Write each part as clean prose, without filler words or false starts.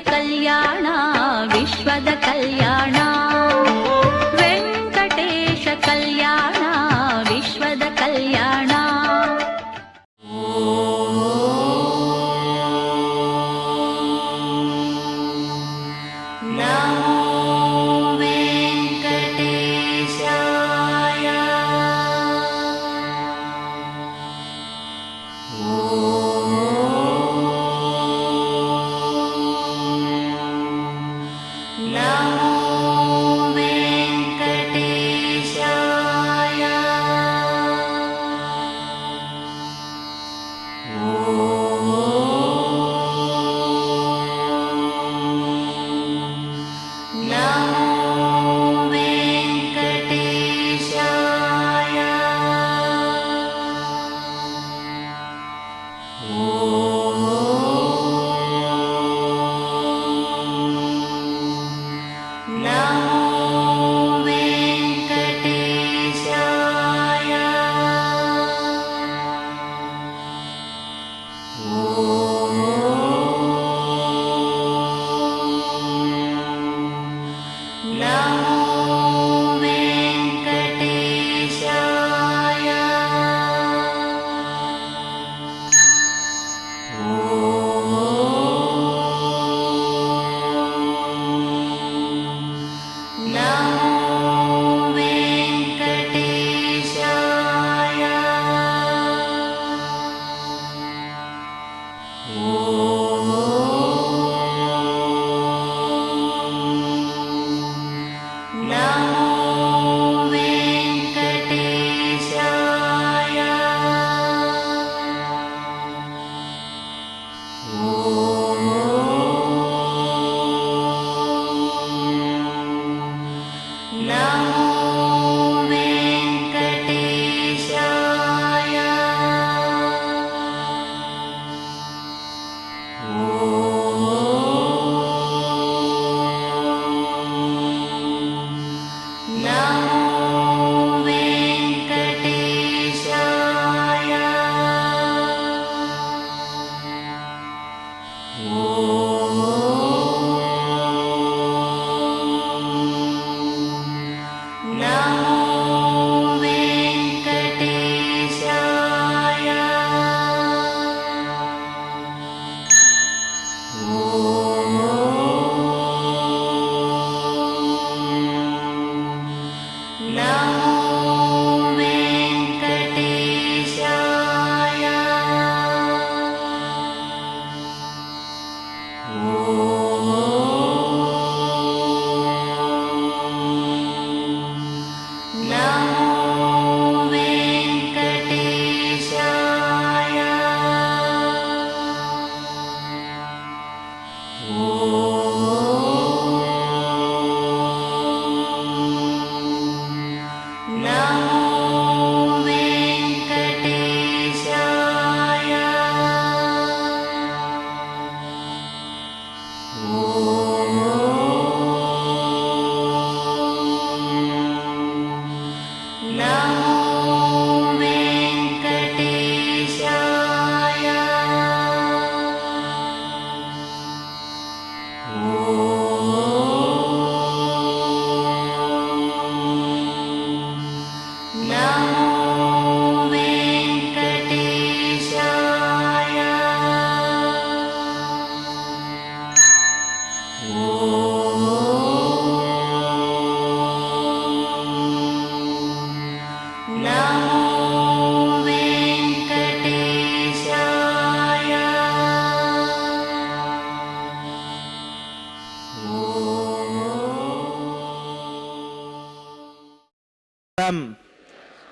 ಕಲ್ಯಾಣ ವಿಶ್ವದ ಕಲ್ಯಾಣ ವೆಂಕಟೇಶ ಕಲ್ಯಾಣ ವಿಶ್ವದ ಕಲ್ಯಾಣ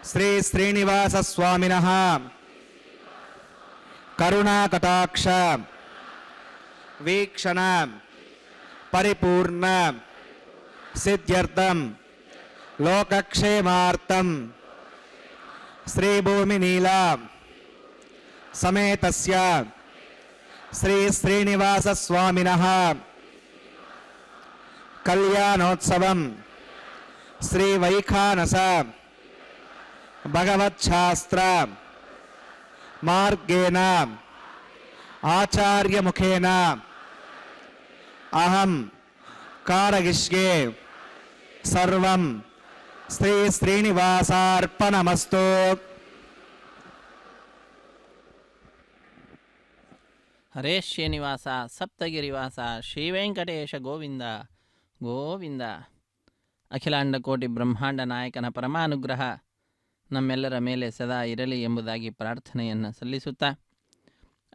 శ్రీ శ్రీనివాస స్వామినః కరుణాకటాక్ష వీక్షణ పరిపూర్ణ సిద్ధ్యర్థం లోకక్షేమార్థం శ్రీ భూమినీల సమేతస్య శ్రీ శ్రీనివాస స్వామినః కళ్యాణోత్సవం శ్రీ వైఖానస భగవచ్ఛాస్త్ర మార్గేణ ఆచార్యముఖేన అహం కారగిష్యే సర్వం శ్రీ శ్రీనివాసార్పణమస్తు. ಹರೇ ಶ್ರೀನಿವಾಸ ಸಪ್ತಗಿರಿವಾಸ ಶ್ರೀ ವೆಂಕಟೇಶ ಗೋವಿಂದ ಗೋವಿಂದ. ಅಖಿಲಾಂಡ ಕೋಟಿ ಬ್ರಹ್ಮಾಂಡ ನಾಯಕನ ಪರಮಾನುಗ್ರಹ ನಮ್ಮೆಲ್ಲರ ಮೇಲೆ ಸದಾ ಇರಲಿ ಎಂಬುದಾಗಿ ಪ್ರಾರ್ಥನೆಯನ್ನು ಸಲ್ಲಿಸುತ್ತಾ,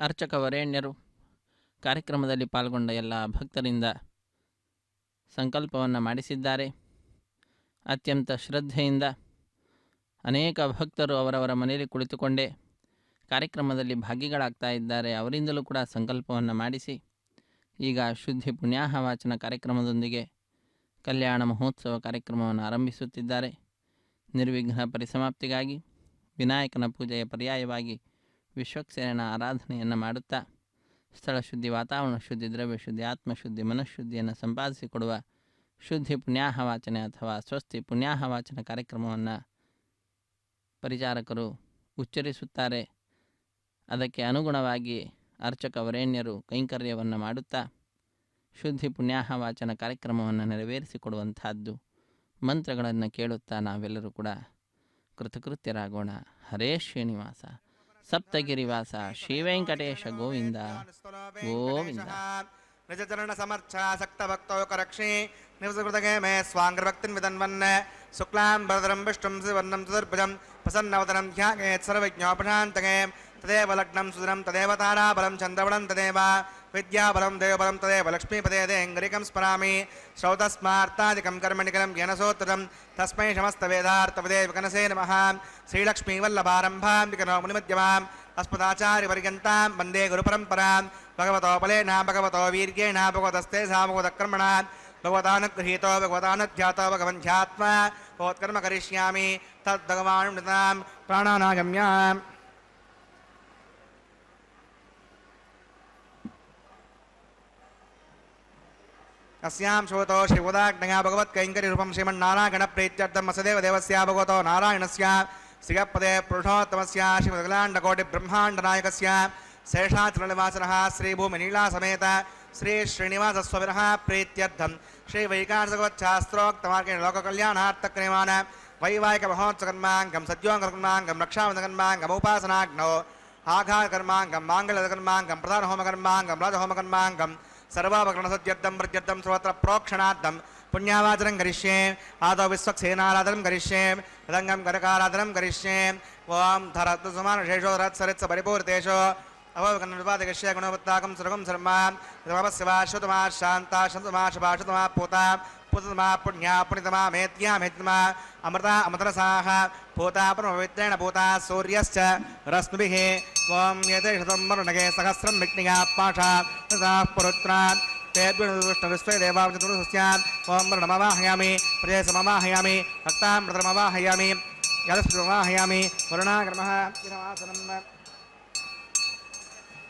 ಅರ್ಚಕ ವರೇಣ್ಯರು ಕಾರ್ಯಕ್ರಮದಲ್ಲಿ ಪಾಲ್ಗೊಂಡ ಎಲ್ಲ ಭಕ್ತರಿಂದ ಸಂಕಲ್ಪವನ್ನು ಮಾಡಿಸಿದ್ದಾರೆ. ಅತ್ಯಂತ ಶ್ರದ್ಧೆಯಿಂದ ಅನೇಕ ಭಕ್ತರು ಅವರವರ ಮನೆಯಲ್ಲಿ ಕುಳಿತುಕೊಂಡೇ ಕಾರ್ಯಕ್ರಮದಲ್ಲಿ ಭಾಗಿಗಳಾಗ್ತಾ ಇದ್ದಾರೆ. ಅವರಿಂದಲೂ ಕೂಡ ಸಂಕಲ್ಪವನ್ನು ಮಾಡಿಸಿ ಈಗ ಶುದ್ಧಿ ಪುಣ್ಯಾಹ ವಾಚನ ಕಾರ್ಯಕ್ರಮದೊಂದಿಗೆ ಕಲ್ಯಾಣ ಮಹೋತ್ಸವ ಕಾರ್ಯಕ್ರಮವನ್ನು ಆರಂಭಿಸುತ್ತಿದ್ದಾರೆ. ನಿರ್ವಿಘ್ನ ಪರಿಸಮಾಪ್ತಿಗಾಗಿ ವಿನಾಯಕನ ಪೂಜೆಯ ಪರ್ಯಾಯವಾಗಿ ವಿಶ್ವಕ್ಸೇನನ ಆರಾಧನೆಯನ್ನು ಮಾಡುತ್ತಾ ಸ್ಥಳ ಶುದ್ಧಿ, ವಾತಾವರಣ ಶುದ್ಧಿ, ದ್ರವ್ಯ ಶುದ್ಧಿ, ಆತ್ಮಶುದ್ಧಿ, ಮನಃಶುದ್ಧಿಯನ್ನು ಸಂಪಾದಿಸಿಕೊಡುವ ಶುದ್ಧಿ ಪುಣ್ಯಾಹ ವಾಚನೆ ಅಥವಾ ಸ್ವಸ್ತಿ ಪುಣ್ಯಾಹ ವಾಚನ ಕಾರ್ಯಕ್ರಮವನ್ನು ಪರಿಚಾರಕರು ಉಚ್ಚರಿಸುತ್ತಾರೆ. ಅದಕ್ಕೆ ಅನುಗುಣವಾಗಿ ಅರ್ಚಕ ವರೇಣ್ಯರು ಕೈಂಕರ್ಯವನ್ನು ಮಾಡುತ್ತಾ ಶುದ್ಧಿ ಪುಣ್ಯಾಹ ವಾಚನ ಕಾರ್ಯಕ್ರಮವನ್ನು ನೆರವೇರಿಸಿಕೊಡುವಂತಹದ್ದು. ಮಂತ್ರಗಳನ್ನು ಕೇಳುತ್ತಾ ನಾವೆಲ್ಲರೂ ಕೂಡ ಕೃತಕೃತ್ಯರಾಗೋಣ. ಹರೇ ಶ್ರೀನಿವಾಸ ಸಪ್ತಗಿರಿವಾಸ ಶ್ರೀ ವೆಂಕಟೇಶ ಗೋವಿಂದ ಗೋವಿಂದ. ನಿಜಚರಣ ಸಮರ್ಥ ಸಕ್ತ ಭಕ್ತೋಕರಕ್ಷಿ ನಿವಸೃತಗೆ ಮೇ ಸ್ವಾಂಗ್ರಭಕ್ತಿನ್ ವಿದನ್ವನ್ ಶುಕ್ಲಾಂ ಭರತರಂ ವಿಷ್ಣುಂ ಸುವರ್ಣಂ ಚತುರ್ಭುಜಂ ಪ್ರಸನ್ನವದನಂ ಧ್ಯಾಯೇತ್ ಸರ್ವಜ್ಞೋಪಶಾಂತಗೆ ತದೇವ ಲಗ್ನಂ ಸುಧರಂ ತದೇವ ತಾರಾಬಲಂ ಚಂದ್ರಬಲಂ ತದೇವ ವಿದ್ಯಾಬಲಂ ದೇವಬಲಂ ತದೇವ ಲಕ್ಷ್ಮೀಪದೇ ದೇಂಗರಿಕಂ ಸ್ಮರಾಮಿ ಶ್ರೌತಸ್ಮಾರ್ತಾದಿಕಂ ಕರ್ಮಣಿಕರಂ ಜ್ಞಾನಸೋತ್ತರಂ ತಸ್ಮೈ ಸಮಸ್ತವೇದಾರ್ಥಪದೇ ವಿಕನಸೇ ನಮಃ. ಶ್ರೀಲಕ್ಷ್ಮೀವಲ್ಲಭಾರಂಭಾಂ ವಿಕನೋ ಮುನಿಮಧ್ಯಮಾಂ ಅಸ್ಮದಾಚಾರ್ಯಪರ್ಯಂತಾಂ ವಂದೇ ಗುರುಪರಂಪರಾಂ. ಭಗವತೋಪಲೇನ ಭಗವತೋ ವೀರ್ಯೇಣ ಭಗವತಸ್ತೆ ಸಾಮಗೋದಕರ್ಮಣ ಭಗವತಾನುಗೃಹೀತೋ ಭಗವತಾನುಧ್ಯಾತೋ ಭಗವಂಧ್ಯಾತ್ಮ ಭಗವತ್ಕರ್ಮ ಕರಿಷ್ಯಾಮಿ ತದ್ಭಗವಾನುಮೃತಾಂ ಪ್ರಾಣಾನಾಗಮ್ಯಾಂ. अस्यां श्रोतो श्रीवदाग्नया भगवत्कैङ्कर्यरूपं श्रीमन्नारायणप्रीत्यर्थं वसुदेव देवस्य भगवतो नारायणस्य श्रियपदे पुरुषोत्तमस्य श्रीमद्गलाण्डकोटिब्रह्माण्डनायकस्य शेषाचलनिवासनः श्रीभूमिनीलासमेत श्रीश्रीनिवासस्वामिनः प्रीत्यर्थं श्रीवैकासभगवच्छास्त्रोक्तमार्गेण लोककल्याणार्थक्रियमाण वैवाहिकमहोत्सवकर्माङ्गं सद्योङ्कर्माङ्गं रक्षाबन्धकर्माङ्गमुपासनाग्नौ आघातकर्माङ्गं माङ्गल्यकर्माङ्गं प्रधानहोमकर्माङ्गं राजहोमकर्माङ्गं सर्वाभरणसद्यर्थं प्रत्यर्थं सर्वत्र प्रोक्षणार्थं पुण्यावाचनं करिष्ये. आदौ विश्वक्सेनाराधनं करिष्ये. मृदङ्गं करकाराधनं करिष्ये. ओं धरत्समानशेषो धरत्सरित्स परिपूर्तेषु अवगणविपादकस्य गुणवत्ताकं सर्वं शर्मा नमस्वा शुतमा शान्ता शन्तमा शुभा शुतमा पूता पूतमा पुण्या पुण्यतमा मेत्या मेत्मा अमृता अमृतरसाः पूता पवित्रेण पूता सूर्यश्च रश्मिभिः. ओं यते शतं वर्णगे सहस्रं विघ्निगा पाठा तथा पुरुत्रान् तेद्विष्णुविश्वे देवाचतुर्दश्यान्. ओं वर्णमवाहयामि प्रजेशमवाहयामि भक्तामृतमवाहयामि यदस्मवाहयामि वरुणाग्रमः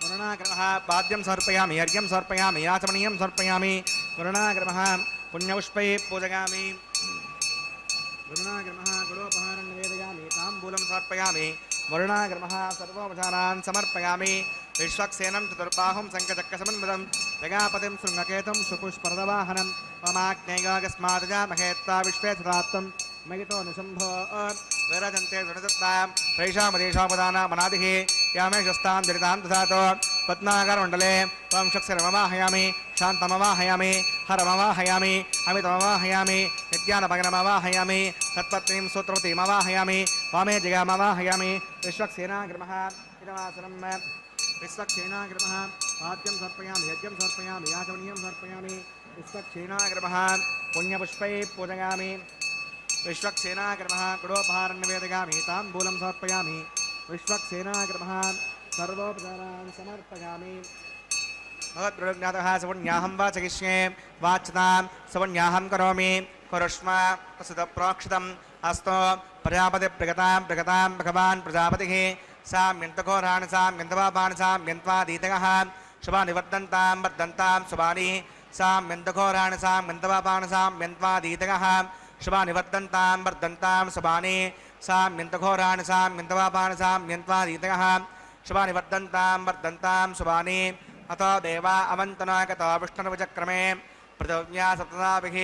वरुणाग्रमः पाद्यं समर्पयामि अर्घ्यं समर्पयामि याचमनीयं समर्पयामि. वरुणाग्रमः पुण्यपुष्पैः पूजयामि. वरुणाग्रमः गुडोपहारं निवेदयामि ताम्बूलं समर्पयामि. वरुणाग्रमः सर्वोपचारान् समर्पयामि. विश्वक्सेनं चतुर्बाहुं शङ्खचक्रसमन्वितं जगापतिं शृङ्गकेतं सुपुष्परदवाहनं ममाग्नेयोगस्मादजामहेत्ता विश्वे सदात्तं मयितो निशम्भो विरजन्ते सुनिदत्तां प्रैषामदेशापदानामनादिः यामेशस्तां दरितां दधातो पद्माकरमण्डले त्वं शक्तिरमवाहयामि शान्तमवाहयामि हरमवाहयामि अमितमवाहयामि नित्यानभगनमवाहयामि तत्पत्नीं सूत्रवतीमवाहयामि वामे जगामवाहयामि. विश्वक्सेनाग्रमः इदमासनं विश्वक्सेनाग्रमः पाद्यं समर्पयामि यज्ञं समर्पयामि याचमनीयं समर्पयामि. विश्वक्सेनाग्रमः पुण्यपुष्पैः पूजयामि. विश्वक्सेनाग्रमः गुडोपहारं निवेदयामि ताम्बूलं समर्पयामि. विश्वक्सेनाग्रमः सर्वोपचारान् समर्पयामि. भगवद्गुरुज्ञातः सवण्याहं वाचयिष्ये वाच्यतां सवण्याहं करोमि कुरुष्म प्रसुतप्रोक्षितम् अस्तु. प्रजापतिप्रगतां प्रगतां भगवान् प्रजापतिः साम्यन्तघोराणि साम्यन्तपापानि साम्यन्त्वादीतयः शुभानि वर्धन्तां वर्धन्तां शुभानि साम्यन्तघोराणि साम्यन्तपापानि साम्यन्त्वादीतयः शुभानि वर्धन्तां वर्धन्तां शुभानि साम्यन्तघोराणि साम्यन्तपापानि साम्यन्त्वादीतयः शुभानि वर्धन्तां वर्धन्तां शुभानि अतो देवा अवन्तनागतो विष्णुर्वचक्रमे पृथिव्या सप्तदाभिः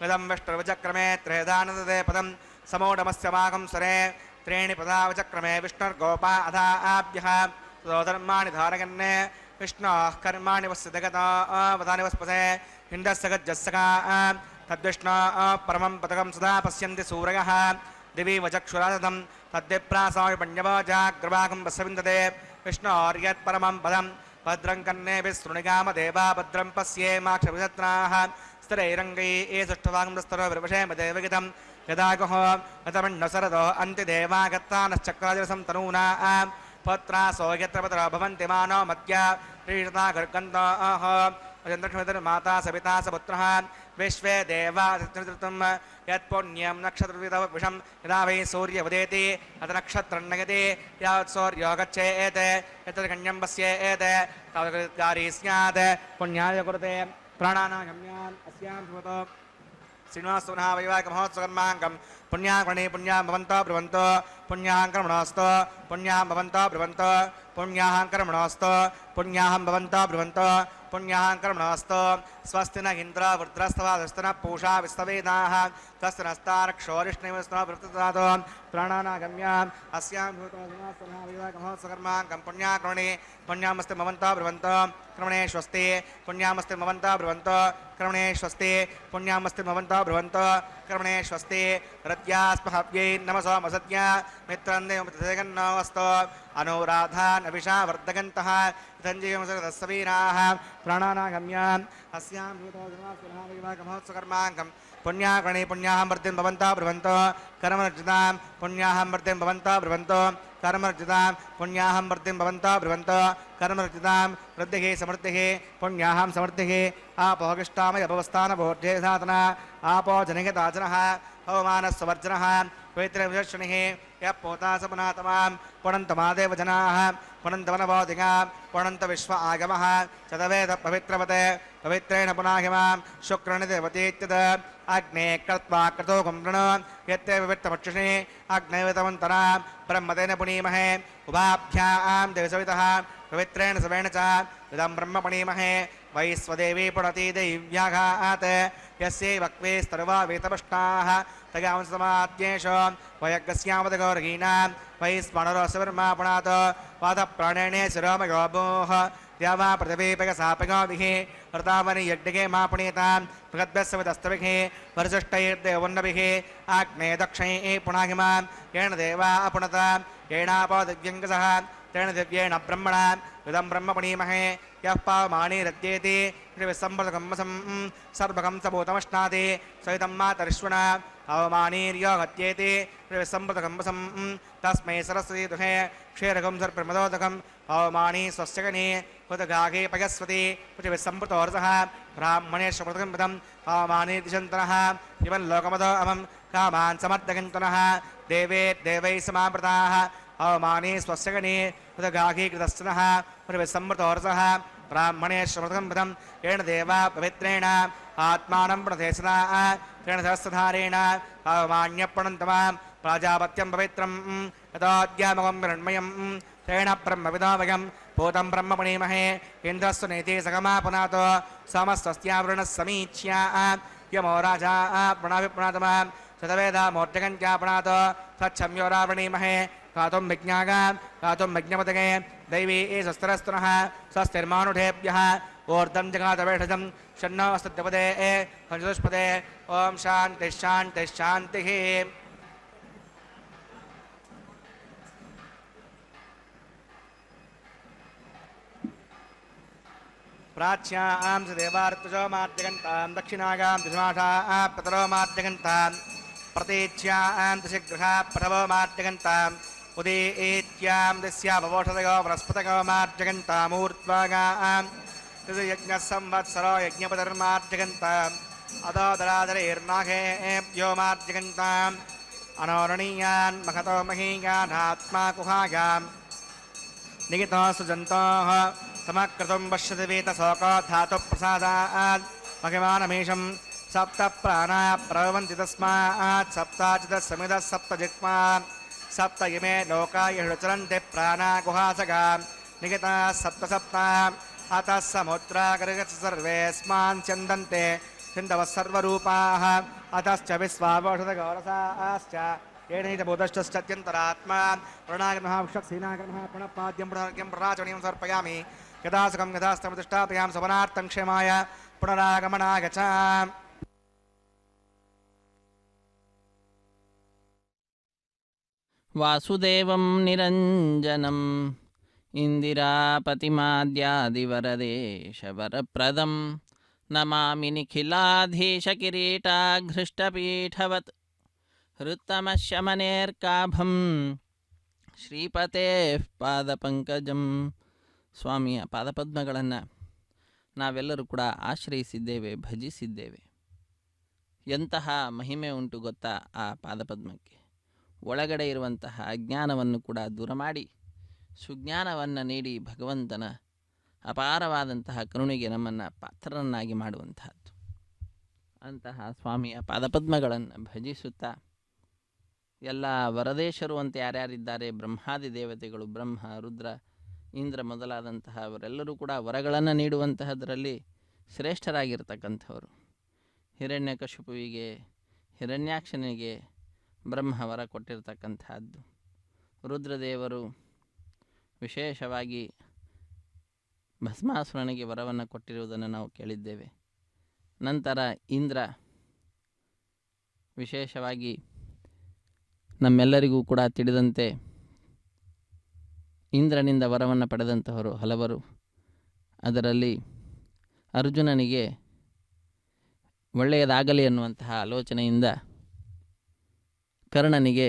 इदं विष्णुर्वचक्रमे त्रेधानदते पदं समोढमस्य मागं स्वरे त्रीणि पदावचक्रमे विष्णुर्गोपा अधा आभ्यः धर्माणि धारयन् विष्णोः कर्माणि वस्यगता वदानि वस्पते इन्द्रस्य गज्जस्सका तद्विष्णो परमं पदकं सदा पश्यन्ति सूरयः दिवि वचक्षुरादं तद्विप्रासाविपण्यवजाग्रवाकं वसविन्दते विष्णोर्यत्परमं पदं भद्रं कन्नेभिः शृणुगामदेवा भद्रं पश्येमाक्षभिषत्राः स्थिरैरङ्गैः सुष्ठुवाङ्गस्तरो विर्वशेम देवगितं यदागुः गतमण्डसरदो अन्तिदेवागत्तानश्चक्रादिरसं तनूना पत्रासो यत्र पत्रो भवन्ति मानो मध्य श्रीषता गर्गन्ताः माता सविता सपुत्रः विश्वे देवा यत्पुण्यं नक्षत्रविदविषं यदा वै सूर्य उदेति अथ नक्षत्रं नयति यावत् सूर्यो गच्छेत् यत्र कन्यं पश्येत् तावद्गारी स्यात् पुण्याय कुरुते प्राणानागम्यान् अस्यां भवतो श्रीनिवासुनः वैवाहिकमहोत्सवकर्माङ्गं पुण्याकर्णे पुण्यां भवन्तो ब्रुवन्तो पुण्याङ्कर्मणोऽस्तु पुण्यां भवन्तो ब्रुवन्तो पुण्याङ्कर्मणोऽस्तु पुण्याहं भवन्तो ब्रुवन्तो पुण्याङ्कर्मणोऽस्तु स्वस्ति न इन्द्र वृद्रस्तवादस्तन पूषा विस्तवेदाः तस्य नस्तारक्षोरिष्णिवस्तवृत्तदातो प्राणानागम्याम् अस्यां भूतो श्रीनिवासुनः वैवाहिकमहोत्सवकर्माङ्गं पुण्याकर्णे पुण्यामस्ति भवन्तो ब्रुवन्तो क्रमणे स्वस्ति पुण्यामस्ति भवन्तो ब्रुवन्तो क्रमणे स्वस्ति पुण्यामस्ति भवन्तो ब्रुवन्तो क्रमणे स्वस्ति रत्यास्महव्यै नमसो मसद्या मित्रन्देवस्तु अनुराधान् अभिषा वर्धगन्तः इतञ्जीवसवीराः प्राणानागम्याम् अस्यां भूतो श्रीनिवासुनः वैवाहिकमहोत्सवकर्माङ्गं पुण्याकर्णे पुण्याहं वर्धिं भवन्तो ब्रुवन्तो कर्मर्जितां पुण्याहं वर्धिं भवन्तो ब्रुवन्तो कर्मर्जितां पुण्याहं वर्धिं भवन्तो ब्रुवन्तो कर्मर्जितां वृद्धिः समृद्धिः पुण्याहं समृद्धिः आपोगिष्टामय भवस्थानभोढ्ये साधना आपो जनहिताजनः अवमानस्वर्जनः पवित्रविदर्शनिः यः पोता सपुनातमां पुणन्तमादेव जनाः पुणन्तवनबोधिकां पुणन्त विश्व आगमः चतवेद पवित्रवते पवित्रेण पुनाहिमां शुक्रनिदेवतीत्यद अग्ने कृत्वा क्रतो कुम्भृण यत्ते विवित्तमक्षिणे अग्नैवतमन्तरा ब्रह्मतेन पुनीमहे उभाभ्यां देवसवितः पवित्रेण सवेण च इदं ब्रह्म पुनीमहे वै स्वदेवी पुणति दैव्याघात् यस्यै वक्वे स्तर्वा वेतपष्टाः तगांसमाद्येष वयज्ञस्यावदगौरगीनां वै स्मरणरसवर्मा पुणात् वादप्राणेणे शिरोमयोभोः द्यावा पृथिवीपगसापगोभिः वृतावनि यज्ञे मा पुणीतां भगद्भ्यस्सवितस्तभिः वरसिष्ठैर्देवोन्नभिः आग्ने दक्षैः पुणाहिमां येन देवा अपुणत येनापो दिव्यङ्गसः तेन दिव्येण ब्रह्मणा इदं ब्रह्म पुणीमहे यः पावमानी रद्येति विसम्पृतकम्मसं सर्वकं सबूतमश्नाति सहितं मातरिष्वणा अवमानीर्यो गत्येति विसम्पृतकम्मसं तस्मै सरस्वती दुहे क्षीरकं सर्प्रमदोदकम् अवमानी स्वस्यगनी उदगाघे पयस्वती पृथिविसम्पृतोर्सः ब्राह्मणेश्वरपृतकं पदम् अवमानी दिशन्तनः इवं लोकमदो अहं कामान् समर्थगन्तनः देवे देवैः समावृताः अवमानी स्वस्यगनी उदगाघे कृतस्तनः पृथिविसम्पृतोर्सः ब्राह्मणेश्वरपृतकं पदम् येन देवा पवित्रेण आत्मानं प्रणतेसदा तेन सहस्रधारेण अवमान्यप्रणन्तमां प्राजापत्यं पवित्रं यतोऽद्यामकं हिरण्मयं तेन ब्रह्मविदो वयं भूतं ब्रह्म पुणीमहे इन्द्रस्य नेति सगमा पुनातो समस्वस्त्यावृणः समीच्या यमो राजा प्रणविप्रणतमां शतवेदा मूर्तिकञ्चा पुनातो तच्छम्यो रावणीमहे गातुं विज्ञागां गातुं विज्ञपदगे दैवी स्वस्तिरस्तुनः स्वस्तिर्मानुषेभ्यः ऊर्ध्वं जगातवेषजं षण्णो स्तुत्यपदे पञ्चदुष्पदे ॐ शान्तिः शान्तिः शान्तिः प्राच्यां देवार्तुजो मार्जगन्तां दक्षिणागां दिशमाषा पतरो मार्जगन्तां प्रतीच्यां दिशिगृहा प्रभवो मार्जगन्ताम् उदीत्यां दिस्या भवोषधयो वनस्पतयो मार्जगन्तामूर्ध्वागां यज्ञसंवत्सरो यज्ञपतिर्मार्जगन्ताम् अदोदरादरैर्नाघेभ्यो मार्जगन्ताम् अनोरणीयान् महतो महीयानात्मा कुहायां निगितो सुजन्तोः तमकृतं पश्यति वेतशोको धातुप्रसादात् महिमानमीशं सप्त प्राणा प्रभवन्ति तस्मात् सप्ताचिदस्समिदः सप्तजिह्वा सप्त इमे लोका यः चरन्ति प्राणा गुहासगा निगिताः सप्त सप्त अतः समुद्रागर्गच्छ सर्वेऽस्मान् चन्दन्ते सिन्धवः सर्वरूपाः अतश्च विश्वावषधगौरसाश्च येनैतभूतश्चत्यन्तरात्मा प्रणागमः वृक्षक्सीनागमः पुनःपाद्यं पुनर्ग्यं प्रणाचनीयं समर्पयामि यदा सुखं यदा स्तमतिष्ठापयां सवनार्थं क्षेमाय पुनरागमनाय च वासुदेवं निरञ्जनम् इन्दिरापतिमाद्यादिवरदेशवरप्रदं नमामि निखिलाधीशकिरीटाघृष्टपीठवत् हृत्तमशमनेर्काभं ಶ್ರೀಪತೇಃ ಪಾದಪಂಕಜಂ. ಸ್ವಾಮಿಯ ಪಾದಪದ್ಮಗಳನ್ನು ನಾವೆಲ್ಲರೂ ಕೂಡ ಆಶ್ರಯಿಸಿದ್ದೇವೆ, ಭಜಿಸಿದ್ದೇವೆ. ಎಂತಹ ಮಹಿಮೆ ಉಂಟು ಗೊತ್ತಾ ಆ ಪಾದಪದ್ಮಕ್ಕೆ. ಒಳಗಡೆ ಇರುವಂತಹ ಅಜ್ಞಾನವನ್ನು ಕೂಡ ದೂರ ಮಾಡಿ ಸುಜ್ಞಾನವನ್ನು ನೀಡಿ ಭಗವಂತನ ಅಪಾರವಾದಂತಹ ಕರುಣೆಗೆ ನಮ್ಮನ್ನು ಪಾತ್ರರನ್ನಾಗಿ ಮಾಡುವಂತಹದ್ದು. ಅಂತಹ ಸ್ವಾಮಿಯ ಪಾದಪದ್ಮಗಳನ್ನು ಭಜಿಸುತ್ತಾ ಎಲ್ಲ ವರದೇಶರು ಅಂತ ಯಾರ್ಯಾರಿದ್ದಾರೆ, ಬ್ರಹ್ಮಾದಿ ದೇವತೆಗಳು, ಬ್ರಹ್ಮ, ರುದ್ರ, ಇಂದ್ರ ಮೊದಲಾದಂತಹ ಅವರೆಲ್ಲರೂ ಕೂಡ ವರಗಳನ್ನು ನೀಡುವಂತಹದರಲ್ಲಿ ಶ್ರೇಷ್ಠರಾಗಿರ್ತಕ್ಕಂಥವರು. ಹಿರಣ್ಯಕಶಿಪುವಿಗೆ, ಹಿರಣ್ಯಾಕ್ಷನಿಗೆ ಬ್ರಹ್ಮ ವರ ಕೊಟ್ಟಿರ್ತಕ್ಕಂಥದ್ದು. ರುದ್ರದೇವರು ವಿಶೇಷವಾಗಿ ಭಸ್ಮಾಸುರನಿಗೆ ವರವನ್ನು ಕೊಟ್ಟಿರುವುದನ್ನು ನಾವು ಕೇಳಿದ್ದೇವೆ. ನಂತರ ಇಂದ್ರ ವಿಶೇಷವಾಗಿ ನಮ್ಮೆಲ್ಲರಿಗೂ ಕೂಡ ತಿಳಿದಂತೆ ಇಂದ್ರನಿಂದ ವರವನ್ನು ಪಡೆದಂತಹವರು ಹಲವರು. ಅದರಲ್ಲಿ ಅರ್ಜುನನಿಗೆ ಒಳ್ಳೆಯದಾಗಲಿ ಅನ್ನುವಂತಹ ಆಲೋಚನೆಯಿಂದ ಕರ್ಣನಿಗೆ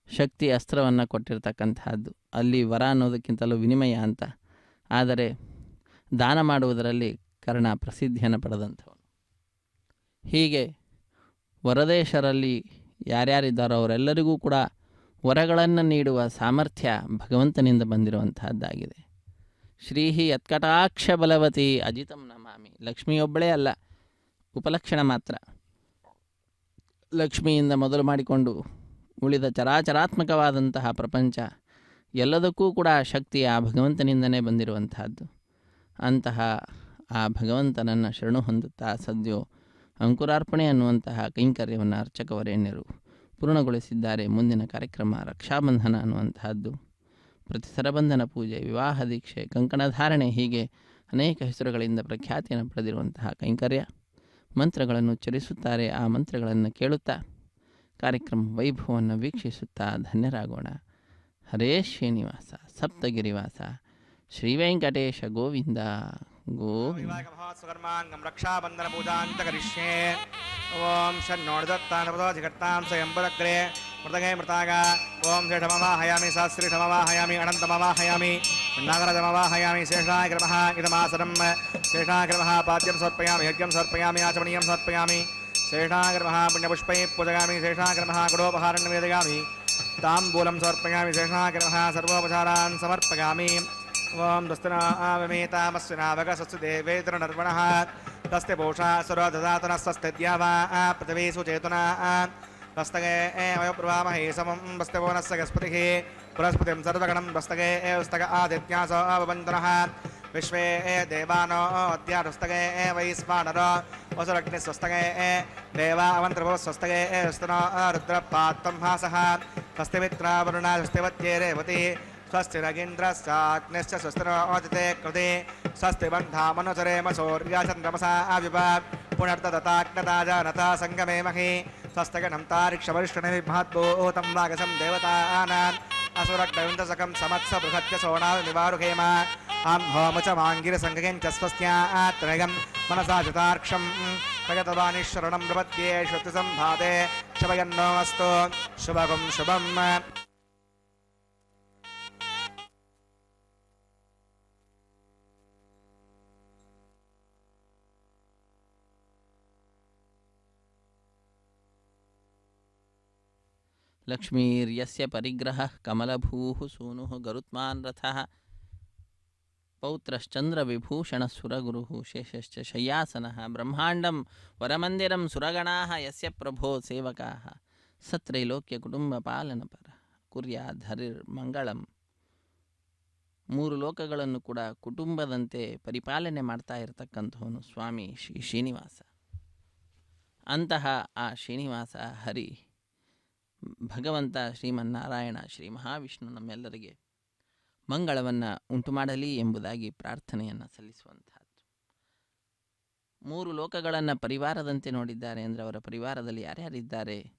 ಶಕ್ತಿ ಅಸ್ತ್ರವನ್ನು ಕೊಟ್ಟಿರ್ತಕ್ಕಂತಹದ್ದು. ಅಲ್ಲಿ ವರ ಅನ್ನೋದಕ್ಕಿಂತಲೂ ವಿನಿಮಯ ಅಂತ. ಆದರೆ ದಾನ ಮಾಡುವುದರಲ್ಲಿ ಕರ್ಣ ಪ್ರಸಿದ್ಧಿಯನ್ನು ಪಡೆದಂಥವನು. ಹೀಗೆ ವರದೇಶರಲ್ಲಿ ಯಾರ್ಯಾರಿದ್ದಾರೋ ಅವರೆಲ್ಲರಿಗೂ ಕೂಡ ವರಗಳನ್ನು ನೀಡುವ ಸಾಮರ್ಥ್ಯ ಭಗವಂತನಿಂದ ಬಂದಿರುವಂತಹದ್ದಾಗಿದೆ. ಶ್ರೀಹಿ ಯತ್ಕಟಾಕ್ಷ ಬಲವತಿ ಅಜಿತಂ ನಮಾಮಿ. ಲಕ್ಷ್ಮಿಯೊಬ್ಬಳೇ ಅಲ್ಲ, ಉಪಲಕ್ಷಣ ಮಾತ್ರ. ಲಕ್ಷ್ಮಿಯಿಂದ ಮೊದಲು ಮಾಡಿಕೊಂಡು ಉಳಿದ ಚರಾಚರಾತ್ಮಕವಾದಂತಹ ಪ್ರಪಂಚ ಎಲ್ಲದಕ್ಕೂ ಕೂಡ ಶಕ್ತಿ ಆ ಭಗವಂತನಿಂದನೇ ಬಂದಿರುವಂತಹದ್ದು. ಅಂತಹ ಆ ಭಗವಂತನನ್ನು ಶರಣು ಹೊಂದುತ್ತಾ ಸದ್ಯೋ ಅಂಕುರಾರ್ಪಣೆ ಅನ್ನುವಂತಹ ಕೈಂಕರ್ಯವನ್ನು ಅರ್ಚಕವರೇಣ್ಯರು ಪೂರ್ಣಗೊಳಿಸಿದ್ದಾರೆ. ಮುಂದಿನ ಕಾರ್ಯಕ್ರಮ ರಕ್ಷಾಬಂಧನ ಅನ್ನುವಂತಹದ್ದು. ಪ್ರತಿ ಸರಬಂಧನ ಪೂಜೆ, ವಿವಾಹ ದೀಕ್ಷೆ, ಕಂಕಣಧಾರಣೆ, ಹೀಗೆ ಅನೇಕ ಹೆಸರುಗಳಿಂದ ಪ್ರಖ್ಯಾತಿಯನ್ನು ಪಡೆದಿರುವಂತಹ ಕೈಂಕರ್ಯ. ಮಂತ್ರಗಳನ್ನು ಉಚ್ಚರಿಸುತ್ತಾರೆ. ಆ ಮಂತ್ರಗಳನ್ನು ಕೇಳುತ್ತಾ ಕಾರ್ಯಕ್ರಮ ವೈಭವವನ್ನು ವೀಕ್ಷಿಸುತ್ತಾ ಧನ್ಯರಾಗೋಣ. ಹರೇ ಶ್ರೀನಿವಾಸ ಸಪ್ತಗಿರಿವಾಸ ಶ್ರೀವೆಂಕಟೇಶ ಗೋವಿಂದ ಗೋವಿಂದ. ಮಹೋತ್ಸವಕರ್ಮಾಂಗಂ ರಕ್ಷಾಬಂಧನ ಪೂಜಾಂತ ಕರಿಷ್ಯೆ. ಓಂ ಷಣ್ಣೋರ್ಧತ್ತಾನಪದೋಧಿಕರ್ತಾಂ ಸ್ವಯಂಬುರಗ್ರೆ ಮೃತಗೇ ಮೃತಾಗ. ಓಂ ಶ್ರೇಷ್ಠಮವಾಹಯಾಮಿ ಸಹಸ್ರೀಷಮವಾಹಯಾಮಿ ಅನಂತಮವಾಹಯಾಮಿ ನಾಗರಜಮವಾಹಯಾಮಿ ಶೇಷಾಗ್ರಮಃ ಇದಮಾಸನಂ ಶೇಷಾಗ್ರಮಃ ಪಾದ್ಯಂ ಸಮರ್ಪಯಾಮಿ ಯಜ್ಞಂ ಸಮರ್ಪಯಾಮಿ ಆಚಮನೀಯಂ ಸಮರ್ಪಯಾಮಿ ಶೇಷಾಗ್ರಮಃ ಪುಣ್ಯಪುಷ್ಪೈ ಪೂಜಯಾಮಿ ಶೇಷಾಗ್ರಮಃ ಗುಡೋಪಹಾರಣ್ಯ ವೇದಯಾಮಿ ತಾಂಬೂಲಂ ಸಮರ್ಪಯಾಮಿ ಶೇಷಾಗ್ರಮಃ ಸರ್ವೋಪಚಾರಾನ್ ಸಮರ್ಪಯಾಮಿ. ಓಂ ದಸ್ತನಾವೇತಾಮಸ್ವಿನಾವಗಸಸ್ಸು ದೇವೇಂದ್ರನರ್ವಣಃ ತಸ್ತೆ ಪೋಷಾ ಸುರದದಾತನಸ್ಸಸ್ತೆ ದ್ಯಾವಾ ಪೃಥಿವೀಸು ಚೇತನಾ ದಸ್ತಗೆ ವಯೋಪ್ರವಾಮಹೇ ಸಮಂ ದಸ್ತೆ ಪವನಸ್ಸ ಗಸ್ಪತಿಃ ಬೃಹಸ್ಪತಿಂ ಸರ್ವಗಣಂ ದಸ್ತಗೆ ಉಸ್ತಗ ಆದಿತ್ಯಾಸೋ ಅವಬಂಧನಃ ವಿಶ್ವೇ ದೇವಾನೋ ಅದ್ಯಾರುಸ್ತಗೆ ವೈಸ್ವಾನರೋ ವಸುರಗ್ನಿ ಸ್ವಸ್ತಗೆ ದೇವಾ ಅವಂತ್ರಭೋ ಸ್ವಸ್ತಗೆ ಸ್ತನೋ ರುದ್ರಪಾತ್ವಂ ಹಾಸಃ ಸ್ವಸ್ತಿ ಮಿತ್ರಾವರುಣ ಸ್ವಸ್ತಿವತ್ಯೇ ರೇವತಿ ಸ್ವಸ್ತಿ ರಗೀಂದ್ರಶ್ಚಾಗ್ನಿಶ್ಚ ಸ್ವಸ್ತಿರೋದಿತೆ ಕೃತಿ ಸ್ವಸ್ತಿ ಬಂಧಾಮನುಚರೇಮ ಸೂರ್ಯಚಂದ್ರಮಸಾ ಆವಿವ ಪುನರ್ತದತಾಗ್ನತಾಜಾನತಾ ಸಂಗಮೇ ಮಹಿ ಸ್ವಸ್ತಗಣಂ ತಾರಿಕ್ಷವರಿಷ್ಠಣೆ ವಿಭಾದ್ಭೂತಂ ವಾಗಸಂ ದೇವತಾನಾನ್ ಅಸುರಗ್ನವಿಂದಸಕಂ ಸಮತ್ಸ ಬೃಹತ್ಯ ಸೋಣಾಲ್ ನಿವಾರುಹೇಮ ಆಂ ಹೋಮಚ ಮಾಂಗಿರಸಂಗಗೆಂಚ ಸ್ವಸ್ತ್ಯಾತ್ರಯಂ ಮನಸಾ ಚತಾರ್ಕ್ಷಂ ಭಗತವಾನಿಶ್ವರಣಂ ಪ್ರಪದ್ಯೆ ಶ್ರುತಿ ಸಂಭಾದೆ ಶುಭಯನ್ನೋ ಅಸ್ತು ಶುಭಗಂ ಶುಭಂ. ಲಕ್ಷ್ಮೀರ್ಯಸ್ಯ ಪರಿಗ್ರಹಃ ಕಮಲಭೂಃ ಸೂನುಃ ಗರುತ್ಮಾನ್ ರಥಃ ಪೌತ್ರಶ್ಚಂದ್ರವಿಭೂಷಣಃ ಸುರಗುರುಃ ಶೇಷಶ್ಚ ಶಯ್ಯಾಸನಃ ಬ್ರಹ್ಮಾಂಡಂ ವರಮಂದಿರಂ ಸುರಗಣಾಃ ಯಸ್ಯ ಪ್ರಭೋ ಸೇವಕಾಃ ಸತ್ರೈಲೋಕ್ಯ ಕುಟುಂಬಪಾಲನಪರಃ ಕುರ್ಯಾದ್ ಹರಿರ್ಮಂಗಳಂ. ಮೂರು ಲೋಕಗಳನ್ನು ಕೂಡ ಕುಟುಂಬದಂತೆ ಪರಿಪಾಲನೆ ಮಾಡ್ತಾ ಇರತಕ್ಕಂಥವನು ಸ್ವಾಮಿ ಶ್ರೀ ಶ್ರೀನಿವಾಸ. ಅಂತಹ ಆ ಶ್ರೀನಿವಾಸ ಹರಿ ಭಗವಂತ ಶ್ರೀಮನ್ನಾರಾಯಣ ಶ್ರೀ ಮಹಾವಿಷ್ಣು ನಮ್ಮೆಲ್ಲರಿಗೆ ಮಂಗಳವನ್ನು ಉಂಟು ಮಾಡಲಿ ಎಂಬುದಾಗಿ ಪ್ರಾರ್ಥನೆಯನ್ನು ಸಲ್ಲಿಸುವಂತಹದ್ದು. ಮೂರು ಲೋಕಗಳನ್ನು ಪರಿವಾರದಂತೆ ನೋಡಿದ್ದಾರೆ ಅಂದರೆ ಅವರ ಪರಿವಾರದಲ್ಲಿ ಯಾರ್ಯಾರಿದ್ದಾರೆ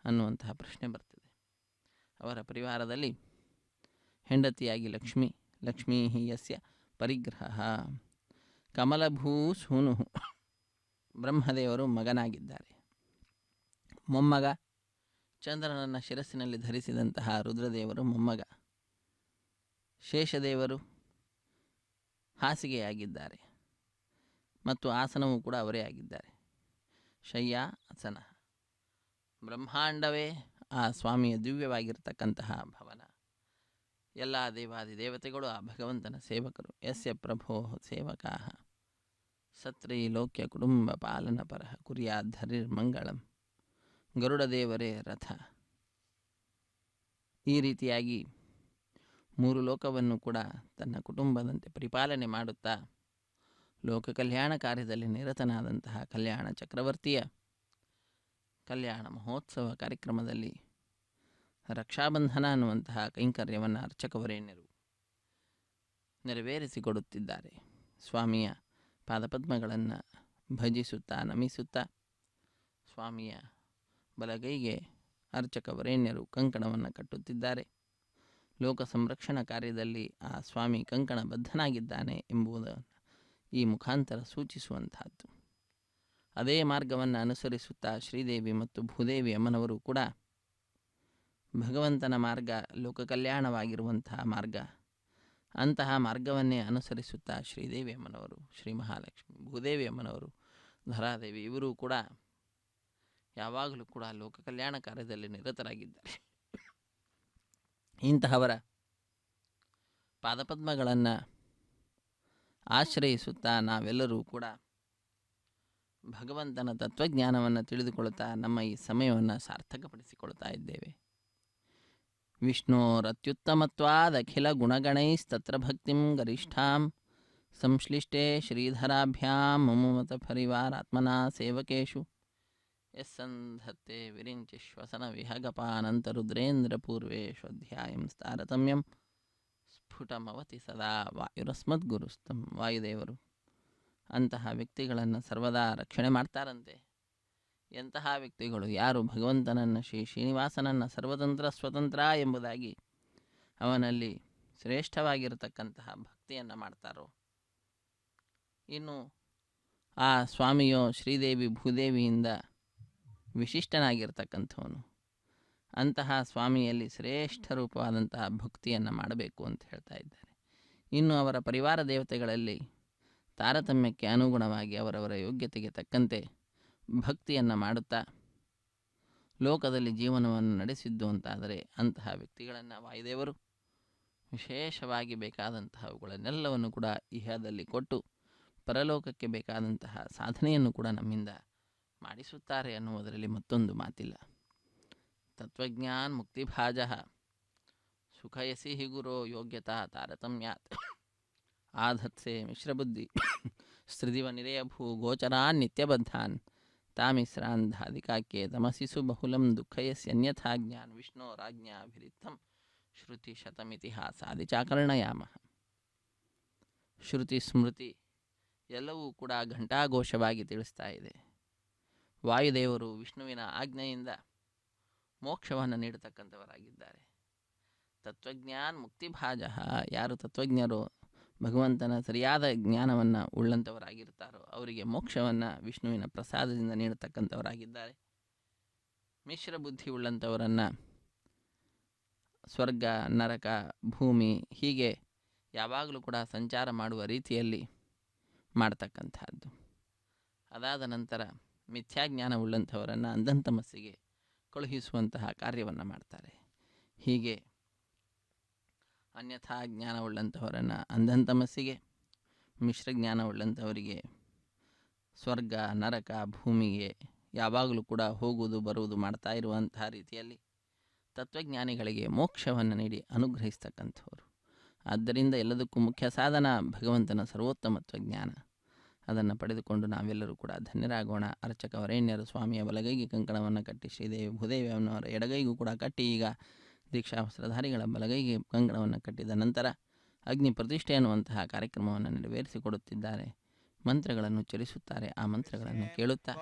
ಅನ್ನುವಂತಹ ಪ್ರಶ್ನೆ ಬರ್ತದೆ. ಅವರ ಪರಿವಾರದಲ್ಲಿ ಹೆಂಡತಿಯಾಗಿ ಲಕ್ಷ್ಮೀ, ಲಕ್ಷ್ಮೀ ಯಸ್ಯ ಪರಿಗ್ರಹ, ಕಮಲಭೂ ಸೂನು ಬ್ರಹ್ಮದೇವರು ಮಗನಾಗಿದ್ದಾರೆ. ಮೊಮ್ಮಗ ಚಂದ್ರನನ್ನು ಶಿರಸ್ಸಿನಲ್ಲಿ ಧರಿಸಿದಂತಹ ರುದ್ರದೇವರು ಮೊಮ್ಮಗ. ಶೇಷದೇವರು ಹಾಸಿಗೆಯಾಗಿದ್ದಾರೆ ಮತ್ತು ಆಸನವೂ ಕೂಡ ಅವರೇ ಆಗಿದ್ದಾರೆ. ಶಯ್ಯ ಆಸನ, ಬ್ರಹ್ಮಾಂಡವೇ ಆ ಸ್ವಾಮಿಯ ದಿವ್ಯವಾಗಿರ್ತಕ್ಕಂತಹ ಭವನ. ಎಲ್ಲ ದೇವಾದಿ ದೇವತೆಗಳು ಆ ಭಗವಂತನ ಸೇವಕರು. ಯಸ್ಯ ಪ್ರಭೋ ಸೇವಕಾ ಸತ್ರೈಲೋಕ್ಯ ಕುಟುಂಬ ಪಾಲನ ಪರಃ ಕುರ್ಯಾದ್ಧರಿರ್ ಮಂಗಳಂ. ಗರುಡದೇವರೇ ರಥ. ಈ ರೀತಿಯಾಗಿ ಮೂರು ಲೋಕವನ್ನು ಕೂಡ ತನ್ನ ಕುಟುಂಬದಂತೆ ಪರಿಪಾಲನೆ ಮಾಡುತ್ತಾ ಲೋಕ ಕಲ್ಯಾಣ ಕಾರ್ಯದಲ್ಲಿ ನಿರತನಾದಂತಹ ಕಲ್ಯಾಣ ಚಕ್ರವರ್ತಿಯ ಕಲ್ಯಾಣ ಮಹೋತ್ಸವ ಕಾರ್ಯಕ್ರಮದಲ್ಲಿ ರಕ್ಷಾಬಂಧನ ಅನ್ನುವಂತಹ ಕೈಂಕರ್ಯವನ್ನು ಅರ್ಚಕವರೇಣ್ಯರು ನೆರವೇರಿಸಿಕೊಡುತ್ತಿದ್ದಾರೆ. ಸ್ವಾಮಿಯ ಪಾದಪದ್ಮಗಳನ್ನು ಭಜಿಸುತ್ತಾ ನಮಿಸುತ್ತಾ ಸ್ವಾಮಿಯ ಬಲಗೈಗೆ ಅರ್ಚಕವರೇಣ್ಯರು ಕಂಕಣವನ್ನು ಕಟ್ಟುತ್ತಿದ್ದಾರೆ. ಲೋಕ ಸಂರಕ್ಷಣಾ ಕಾರ್ಯದಲ್ಲಿ ಆ ಸ್ವಾಮಿ ಕಂಕಣ ಬದ್ಧನಾಗಿದ್ದಾನೆ ಎಂಬುದನ್ನು ಈ ಮುಖಾಂತರ ಸೂಚಿಸುವಂತಹದ್ದು. ಅದೇ ಮಾರ್ಗವನ್ನು ಅನುಸರಿಸುತ್ತಾ ಶ್ರೀದೇವಿ ಮತ್ತು ಭೂದೇವಿ ಅಮ್ಮನವರು ಕೂಡ ಭಗವಂತನ ಮಾರ್ಗ ಲೋಕ ಕಲ್ಯಾಣವಾಗಿರುವಂತಹ ಮಾರ್ಗ, ಅಂತಹ ಮಾರ್ಗವನ್ನೇ ಅನುಸರಿಸುತ್ತಾ ಶ್ರೀದೇವಿ ಅಮ್ಮನವರು, ಶ್ರೀ ಮಹಾಲಕ್ಷ್ಮಿ, ಭೂದೇವಿ ಅಮ್ಮನವರು, ಧರಾದೇವಿ ಇವರೂ ಕೂಡ ಯಾವಾಗಲೂ ಕೂಡ ಲೋಕ ಕಲ್ಯಾಣ ಕಾರ್ಯದಲ್ಲಿ ನಿರತರಾಗಿದ್ದಾರೆ. ಇಂತಹವರ ಪಾದಪದ್ಮಗಳನ್ನು ಆಶ್ರಯಿಸುತ್ತಾ ನಾವೆಲ್ಲರೂ ಕೂಡ ಭಗವಂತನ ತತ್ವಜ್ಞಾನವನ್ನು ತಿಳಿದುಕೊಳ್ಳುತ್ತಾ ನಮ್ಮ ಈ ಸಮಯವನ್ನು ಸಾರ್ಥಕಪಡಿಸಿಕೊಳ್ತಾ ಇದ್ದೇವೆ. ವಿಷ್ಣೋರತ್ಯುತ್ತಮತ್ವಾದಖಿಲ ಗುಣಗಣೈಸ್ತತ್ರ ಭಕ್ತಿಂ ಗರಿಷ್ಠಾಂ ಸಂಶ್ಲಿಷ್ಟೇ ಶ್ರೀಧರಾಭ್ಯಾಂ ಮಮಮತ ಪರಿವಾರಾತ್ಮನಾ ಸೇವಕೇಶು ಯಸ್ಸಂಧತ್ತೆ ವಿರಿಂಚಿ ಶ್ವಸನ ವಿಹಗಪಾನಂತರುದ್ರೇಂದ್ರ ಪೂರ್ವೇಶ್ವಧ್ಯಾಯಂ ತಾರತಮ್ಯಂ ಸ್ಫುಟಮವತಿ ಸದಾ ವಾಯುರಸ್ಮದ್ಗುರುಸ್ತಂ. ವಾಯುದೇವರು ಅಂತಹ ವ್ಯಕ್ತಿಗಳನ್ನು ಸರ್ವದಾ ರಕ್ಷಣೆ ಮಾಡ್ತಾರಂತೆ. ಎಂತಹ ವ್ಯಕ್ತಿಗಳು? ಯಾರು ಭಗವಂತನನ್ನು ಶ್ರೀ ಶ್ರೀನಿವಾಸನನ್ನು ಸರ್ವತಂತ್ರ ಸ್ವತಂತ್ರ ಎಂಬುದಾಗಿ ಅವನಲ್ಲಿ ಶ್ರೇಷ್ಠವಾಗಿರತಕ್ಕಂತಹ ಭಕ್ತಿಯನ್ನು ಮಾಡ್ತಾರೋ. ಇನ್ನು ಆ ಸ್ವಾಮಿಯೋ ಶ್ರೀದೇವಿ ಭೂದೇವಿಯಿಂದ ವಿಶಿಷ್ಟನಾಗಿರ್ತಕ್ಕಂಥವನು. ಅಂತಹ ಸ್ವಾಮಿಯಲ್ಲಿ ಶ್ರೇಷ್ಠ ರೂಪವಾದಂತಹ ಭಕ್ತಿಯನ್ನು ಮಾಡಬೇಕು ಅಂತ ಹೇಳ್ತಾ ಇದ್ದಾರೆ. ಇನ್ನು ಅವರ ಪರಿವಾರ ದೇವತೆಗಳಲ್ಲಿ ತಾರತಮ್ಯಕ್ಕೆ ಅನುಗುಣವಾಗಿ ಅವರವರ ಯೋಗ್ಯತೆಗೆ ತಕ್ಕಂತೆ ಭಕ್ತಿಯನ್ನು ಮಾಡುತ್ತಾ ಲೋಕದಲ್ಲಿ ಜೀವನವನ್ನು ನಡೆಸಿದ್ದು ಅಂತಾದರೆ ಅಂತಹ ವ್ಯಕ್ತಿಗಳನ್ನು ವಾಯುದೇವರು ವಿಶೇಷವಾಗಿ ಬೇಕಾದಂತಹವುಗಳನ್ನೆಲ್ಲವನ್ನು ಕೂಡ ಇಹದಲ್ಲಿ ಕೊಟ್ಟು ಪರಲೋಕಕ್ಕೆ ಬೇಕಾದಂತಹ ಸಾಧನೆಯನ್ನು ಕೂಡ ನಮ್ಮಿಂದ ಮಾಡಿಸುತ್ತಾರೆ ಅನ್ನುವುದರಲ್ಲಿ ಮತ್ತೊಂದು ಮಾತಿಲ್ಲ. ತತ್ವಜ್ಞಾನ್ ಮುಕ್ತಿಭಾಜ ಸುಖಯಸಿ ಹಿ ಗುರೋ ಯೋಗ್ಯತಾ ತಾರತಮ್ಯಾತ್ ಆಧತ್ಸೆ ಮಿಶ್ರಬುದ್ಧಿ ಸ್ತ್ರಿದಿವ ನಿರೇಯಭೂ ಗೋಚರಾನ್ ನಿತ್ಯಬದ್ಧಾನ್ ತಾಮಿಶ್ರಾಂಧಾಧಿಕಾಕ್ಯೆ ತಮಸಿಸು ಬಹುಲಂ ದುಃಖಯಸ್ಯನ್ಯಥಾ ಜ್ಞಾನ್ ವಿಷ್ಣೋರಾಜ್ಞಾಭಿರಿಕ್ತಂ ಶ್ರುತಿ ಶತಮಿತಿಹಾಸಾದಿ ಚಾಕರ್ಣಯಾಮ. ಶ್ರುತಿ ಸ್ಮೃತಿ ಎಲ್ಲವೂ ಕೂಡ ಘಂಟಾಘೋಷವಾಗಿ ತಿಳಿಸ್ತಾ ಇದೆ. ವಾಯುದೇವರು ವಿಷ್ಣುವಿನ ಆಜ್ಞೆಯಿಂದ ಮೋಕ್ಷವನ್ನು ನೀಡತಕ್ಕಂಥವರಾಗಿದ್ದಾರೆ. ತತ್ವಜ್ಞಾನ್ ಮುಕ್ತಿಭಾಜ, ಯಾರು ತತ್ವಜ್ಞರು ಭಗವಂತನ ಸರಿಯಾದ ಜ್ಞಾನವನ್ನು ಉಳ್ಳಂಥವರಾಗಿರ್ತಾರೋ ಅವರಿಗೆ ಮೋಕ್ಷವನ್ನು ವಿಷ್ಣುವಿನ ಪ್ರಸಾದದಿಂದ ನೀಡತಕ್ಕಂಥವರಾಗಿದ್ದಾರೆ. ಮಿಶ್ರ ಬುದ್ಧಿ ಉಳ್ಳಂಥವರನ್ನು ಸ್ವರ್ಗ, ನರಕ, ಭೂಮಿ ಹೀಗೆ ಯಾವಾಗಲೂ ಕೂಡ ಸಂಚಾರ ಮಾಡುವ ರೀತಿಯಲ್ಲಿ ಮಾಡ್ತಕ್ಕಂಥದ್ದು. ಅದಾದ ನಂತರ ಮಿಥ್ಯಾಜ್ಞಾನವುಳ್ಳಂಥವರನ್ನು ಅಂಧಂತಮಸ್ಸಿಗೆ ಕಳುಹಿಸುವಂತಹ ಕಾರ್ಯವನ್ನು ಮಾಡ್ತಾರೆ. ಹೀಗೆ ಅನ್ಯಥಾ ಜ್ಞಾನವುಳ್ಳಂಥವರನ್ನು ಅಂಧಂತಮಸ್ಸಿಗೆ, ಮಿಶ್ರಜ್ಞಾನವುಳ್ಳಂಥವರಿಗೆ ಸ್ವರ್ಗ, ನರಕ, ಭೂಮಿಗೆ ಯಾವಾಗಲೂ ಕೂಡ ಹೋಗುವುದು ಬರುವುದು ಮಾಡ್ತಾ ಇರುವಂತಹ ರೀತಿಯಲ್ಲಿ ತತ್ವಜ್ಞಾನಿಗಳಿಗೆ ಮೋಕ್ಷವನ್ನು ನೀಡಿ ಅನುಗ್ರಹಿಸ್ತಕ್ಕಂಥವರು. ಆದ್ದರಿಂದ ಎಲ್ಲದಕ್ಕೂ ಮುಖ್ಯ ಸಾಧನ ಭಗವಂತನ ಸರ್ವೋತ್ತಮತ್ವ ಜ್ಞಾನ. ಅದನ್ನು ಪಡೆದುಕೊಂಡು ನಾವೆಲ್ಲರೂ ಕೂಡ ಧನ್ಯರಾಗೋಣ. ಅರ್ಚಕ ವರೇಣ್ಯರು ಸ್ವಾಮಿಯ ಬಲಗೈಗೆ ಕಂಕಣವನ್ನು ಕಟ್ಟಿ ಶ್ರೀದೇವಿ ಭೂದೇವಿ ಅವನವರ ಎಡಗೈಗೂ ಕೂಡ ಕಟ್ಟಿ ಈಗ ದೀಕ್ಷಾವಸ್ತ್ರಧಾರಿಗಳ ಬಲಗೈಗೆ ಕಂಕಣವನ್ನು ಕಟ್ಟಿದ ನಂತರ ಅಗ್ನಿ ಪ್ರತಿಷ್ಠೆ ಅನ್ನುವಂತಹ ಕಾರ್ಯಕ್ರಮವನ್ನು ನೆರವೇರಿಸಿಕೊಡುತ್ತಿದ್ದಾರೆ. ಮಂತ್ರಗಳನ್ನು ಉಚ್ಚರಿಸುತ್ತಾರೆ. ಆ ಮಂತ್ರಗಳನ್ನು ಕೇಳುತ್ತಾ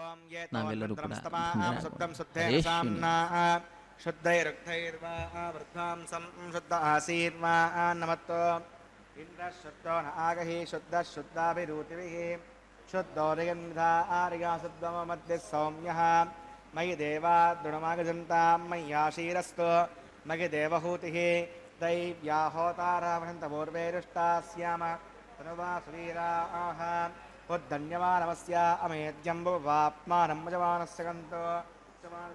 ನಾವೆಲ್ಲರೂ ಕೂಡ ಶುದ್ಧ ಆಸೀರ್ವಾ ನಮತ್ತೋ ಇಂದ್ರ ಶುದ್ಧೋ ನ ಆಗಹಿ ಶುದ್ಧ ಶುದ್ಧಾಭಿರೂತಿಭಿಃ ಶುದ್ಧೋ ನಿಗಂಧ ಆರ್ಯ ಶುದ್ಧಮ ಮಧ್ಯೆ ಸೌಮ್ಯಃ ಮಯಿ ದೇವಾ ದೃಢಮಾಗಜಂತಾಂ ಮಯ್ಯಾಶೀರಸ್ತು ಮಗಿ ದೇವಹೂತಿಃ ದೈವ್ಯಾಹೋತಾರಾಮಹಂತ ಪೂರ್ವೇರುಷ್ಟಾ ಸ್ಯಾಮ ತನುವಾ ಸುವೀರಾಃ ಉದ್ಧನ್ಯಮಾನಮಸ್ಯ ಅಮೇದ್ಯಂಬುವಾಪ್ಮಾನಂ ಯಜಮಾನಸ್ಯ ಗಂತೋ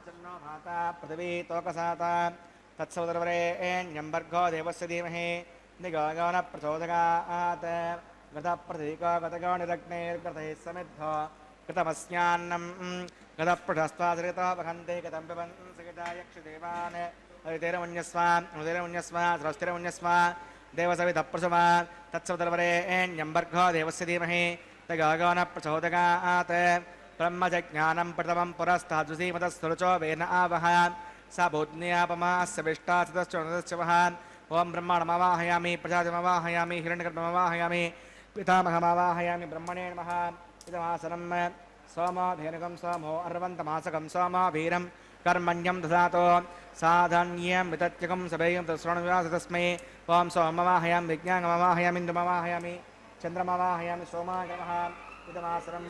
ಚನ್ನೋ ಮಾತಾ ಪೃಥಿವೀ ತೋಕಸಾತ ತತ್ಸವದರ್ವರೇಣ್ಯಂ ಭರ್ಗೋ ದೇವಸ್ಯ ಧೀಮಹಿ ನಿಗಗನ ಪ್ರಚೋದಗಾತ್ ಗತಪ್ರತೀಕೋ ಗತಗೋ ನಿರಗ್ನೇರ್ಗತೈಃ ಸಮಿದ್ಧೋ ಗತಮಸ್ಯಾನ್ನಂ ಗತಪೃಢಸ್ತ್ವಾಸರಿತೋ ವಹಂತೆ ಗತಂ ಪಿಬಂಸಿ ಗತಾಯಕ್ಷದೇವಾನ್ ಹರಿತೇರಮುಣ್ಯಸ್ವ ಹೃದಯಮುಣ್ಯಸ್ವ ಸರಸ್ತಿರಮುಣ್ಯಸ್ವ ದೇವಸವಿತಃಪ್ರಸವ ತತ್ಸವದರ್ವರೇಣ್ಯಂ ಭರ್ಗೋ ದೇವಸ್ಯ ಧೀಮಹಿ ನಿಗಗನ ಪ್ರಚೋದಗಾತ್ ಬ್ರಹ್ಮಜ್ಞಾನಂ ಪ್ರಥಮಂ ಪುರಸ್ತಾದ್ವಿಸೀಮತಸ್ತರುಚೋ ವೇನ ಆವಹ ಸ ಭೂಜ್ಞಾಪಮಾಸ್ಯ ವಿಷ್ಟಾಚಿತಶ್ಚ ವಹಾನ್ ಓಂ ಬ್ರಹ್ಮಾಣಮವಾಹಯಾಮಿ ಪ್ರಜಾತಿಮವಾಹಯಾಮಿ ಹಿರಣ್ಯಗರ್ಭಮವಾಹಯಾಮಿ ಪಿತಾಮಹಮವಾಹಯಾಮಿ ಬ್ರಹ್ಮಣೇ ನಮಃ ಇದಮಾಸನಂ ಸೋಮೋಧೇನುಕಂ ಸೋಮೋ ಅರ್ವಂತಮಾಸಕಂ ಸೋಮೋ ವೀರಂ ಕರ್ಮಣ್ಯಂ ದಧಾತೋ ಸಾಧನ್ಯಂ ವಿತತ್ಯಕಂ ಸಭೇಯಂ ತಸ್ರಣವ್ಯಾಸ ತಸ್ಮೈ ಓಂ ಸೋಮವಾಹಯಾಮಿ ವಿಜ್ಞಾನಮವಾಹಯಾಮಿ ಇಂದ್ರಮವಾಹಯಾಮಿ ಚಂದ್ರಮವಾಹಯಾಮಿ ಸೋಮಾಯ ನಮಃ ಇದಮಾಸನಂ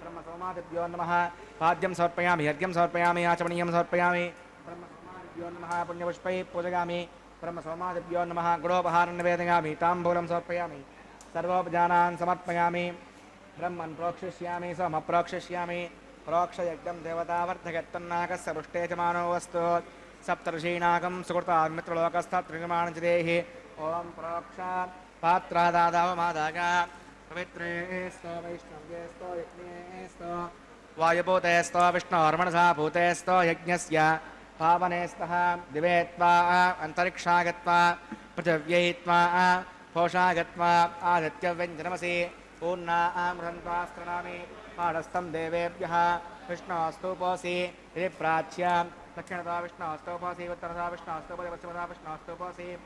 ಬ್ರಹ್ಮಸೋಮಾದಿಭ್ಯೋ ನಮಃ ಪಾದ್ಯಂ ಸಮರ್ಪಯಾಮಿ ಯಜ್ಞಂ ಸಮರ್ಪಯಾಮಿ ಆಚಮನೀಯಂ ಸಮರ್ಪಯಾಮಿ ಬ್ರಹ್ಮಸೋಮಾದಿಭ್ಯೋ ನಮಃ ಪುಣ್ಯಪುಷ್ಪೈ ಪೂಜಯಾಮಿ ಬ್ರಹ್ಮಸೋಮಾದಿಭ್ಯೋ ನಮಃ ಗುಡೋಪಹಾರಂ ನಿವೇದಯಾಮಿ ತಾಂಬೂಲಂ ಸಮರ್ಪಯಾಮಿ ಸರ್ವೋಪಜಾನಾನ್ ಸಮರ್ಪಯಾಮಿ ಬ್ರಹ್ಮನ್ ಪ್ರೋಕ್ಷಿಷ್ಯಾಮಿ ಸೋಮ ಪ್ರೋಕ್ಷಿಷ್ಯಾಮಿ ಪ್ರೋಕ್ಷಯಜ್ಞಂ ದೇವತಾವರ್ಧಗತ್ತನ್ನಾಗಸ್ಯ ಪೃಷ್ಟೇ ಚ ಮಾನೋ ವಸ್ತು ಸಪ್ತರ್ಷೀನಾಗಂ ಸುಕೃತಾತ್ಮಿತ್ರಲೋಕಸ್ಥಾತ್ರಿನಿರ್ಮಾಣಚಿದೇಹಿ ಓಂ ಪ್ರೋಕ್ಷ ಪಾತ್ರಾದಾದಾವಮಾದಾಗ ಪವಿತ್ರೇಸ್ತೋ ವೈಷ್ಣವ್ಯೇಸ್ತೋ ಯಜ್ಞೇಸ್ತೋ ವಾಯುಭೂತೇಸ್ತೋ ವಿಷ್ಣೋರ್ಮಣಸಾ ಭೂತೇಸ್ತೋ ಯಜ್ಞಸ್ಯ ಪಾವನೇಸ್ತಃ ದಿವೇ ತ್ವಾ ಅಂತರಿಕ್ಷಾಗತ್ವಾ ಪೃಥಿವ್ಯೈ ತ್ವಾ ಪೋಷಾಗತ್ವಾ ಆದಿತ್ಯವ್ಯಂಜನಮಸಿ ಪೂರ್ಣಾ ಮೃಹಂತ್ವಾಸ್ತ್ರಣಾಮಿ ಪಾಡಸ್ಥಂ ದೇವೇಭ್ಯಃ ವಿಷ್ಣೋಸ್ತೂಪೋಸಿ ಇತಿ ಪ್ರಾಚ್ಯ ದಕ್ಷಿಣತಾ ವಿಷ್ಣೋಸ್ತೂಪೋಸಿ ಉತ್ತರತಾ ವಿಷ್ಣೋಸ್ತೂಪೋಸಿ ಪಶ್ಚಿಮತಾ ವಿಷ್ಣೋಸ್ತೂಪೋಸಿ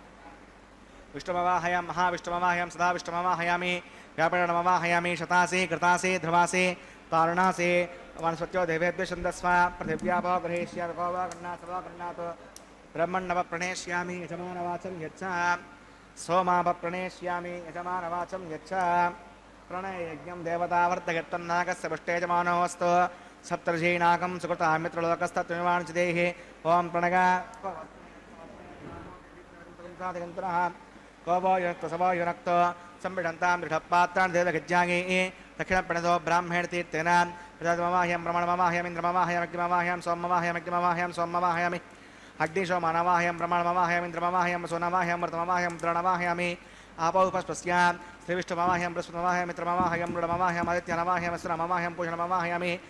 ವಿಷ್ಣುಮವಾಹಯಾಮಿ ಮಹಾವಿಷ್ಣುಮವಾಹಯಾಮಿ ಸದಾ ವಿಷ್ಣುಮವಾಹಯಾಮಿ ವ್ಯಾಪರಣಮವಾಹಯಾಮಿ ಶತಾಸಿ ಕೃತಾಸಿ ಧ್ರುವಾಸಿ ತಾರುಣಾಸಿ ವನಸ್ಪತ್ಯೋ ದೇವೇಭ್ಯ ಛಂದಸ್ವ ಪೃಥಿವ್ಯಾಪೋ ಗೃಹೀಷ್ಯಾಮಿ ಗೋ ವಾ ಗೃಹ್ಣಾತ್ ಸದಾ ಗೃಹ್ಣಾತ್ ಬ್ರಹ್ಮಣ್ಣವ ಪ್ರಣೇಷ್ಯಾಮಿ ಯಜಮಾನವಾಚಂ ಯಚ್ಚ ಸೋಮಾಪ ಪ್ರಣೇಷ್ಯಾಮಿ ಯಜಮಾನವಾಚಂ ಯಚ್ಚ ಪ್ರಣಯಯಜ್ಞಂ ದೇವತಾವರ್ಧಗತ್ತನ್ನಾಗಸ್ಯ ಪುಷ್ಟೇಜಮಾನೋऽस्तु ಸಪ್ತರ್ಷೀನಾಗಂ ಸುಕೃತಾಮಿತ್ರಲೋಕಸ್ಥತ್ರಿನಿರ್ಮಾಣಚಿದೇಹಿ ಓಂ ಪ್ರಣಗ ಕೋವೋ ಯುನಕ್ತೋ ಸವೋ ಯುನಕ್ತೋ ಸಂಬಿಢಂತಾಂ ದೃಢಪಾತ್ರಾನ್ ದೇವಗಜ್ಜಾಂಗೀ ದಕ್ಷಿಣಪ್ರಣದೋ ಬ್ರಾಹ್ಮಣ ತೀರ್ಥೇನ ಪ್ರಜಾತಮವಾಹ್ಯಂ ಬ್ರಹ್ಮಣಮವಾಹ್ಯಂ ಇಂದ್ರಮವಾಹ್ಯಂ ಅಗ್ನಿಮವಾಹ್ಯಂ ಸೋಮಮವಾಹ್ಯಂ ಅಗ್ನಿಮವಾಹ್ಯಂ ಸೋಮಮವಾಹ್ಯಮಿ ಅಗ್ನಿಶೋಮಾನವಾಹ್ಯಂ ಬ್ರಹ್ಮಣಮವಾಹ್ಯಂ ಇಂದ್ರಮವಾಹ್ಯಂ ಸೋನವಾಹ್ಯಂ ಮೃತಮವಾಹ್ಯಂ ದ್ರೋಣವಾಹ್ಯಾಮಿ ಆಪೌಪಸ್ಪಸ್ಯಾಂ ಶ್ರೀವಿಷ್ಣುಮವಾಹ್ಯಂ ಬೃಹಸ್ಪತಿಮವಾಹ್ಯಂ ಮಿತ್ರಮವಾಹ್ಯಂ ಮೃಡಮವಾಹ್ಯಂ ಆದಿತ್ಯನವಾಹ್ಯಂ ಅಸುರಮವಾಹ್ಯಂ ಪೂಷಣಮವಾಹ್ಯಾಮಿ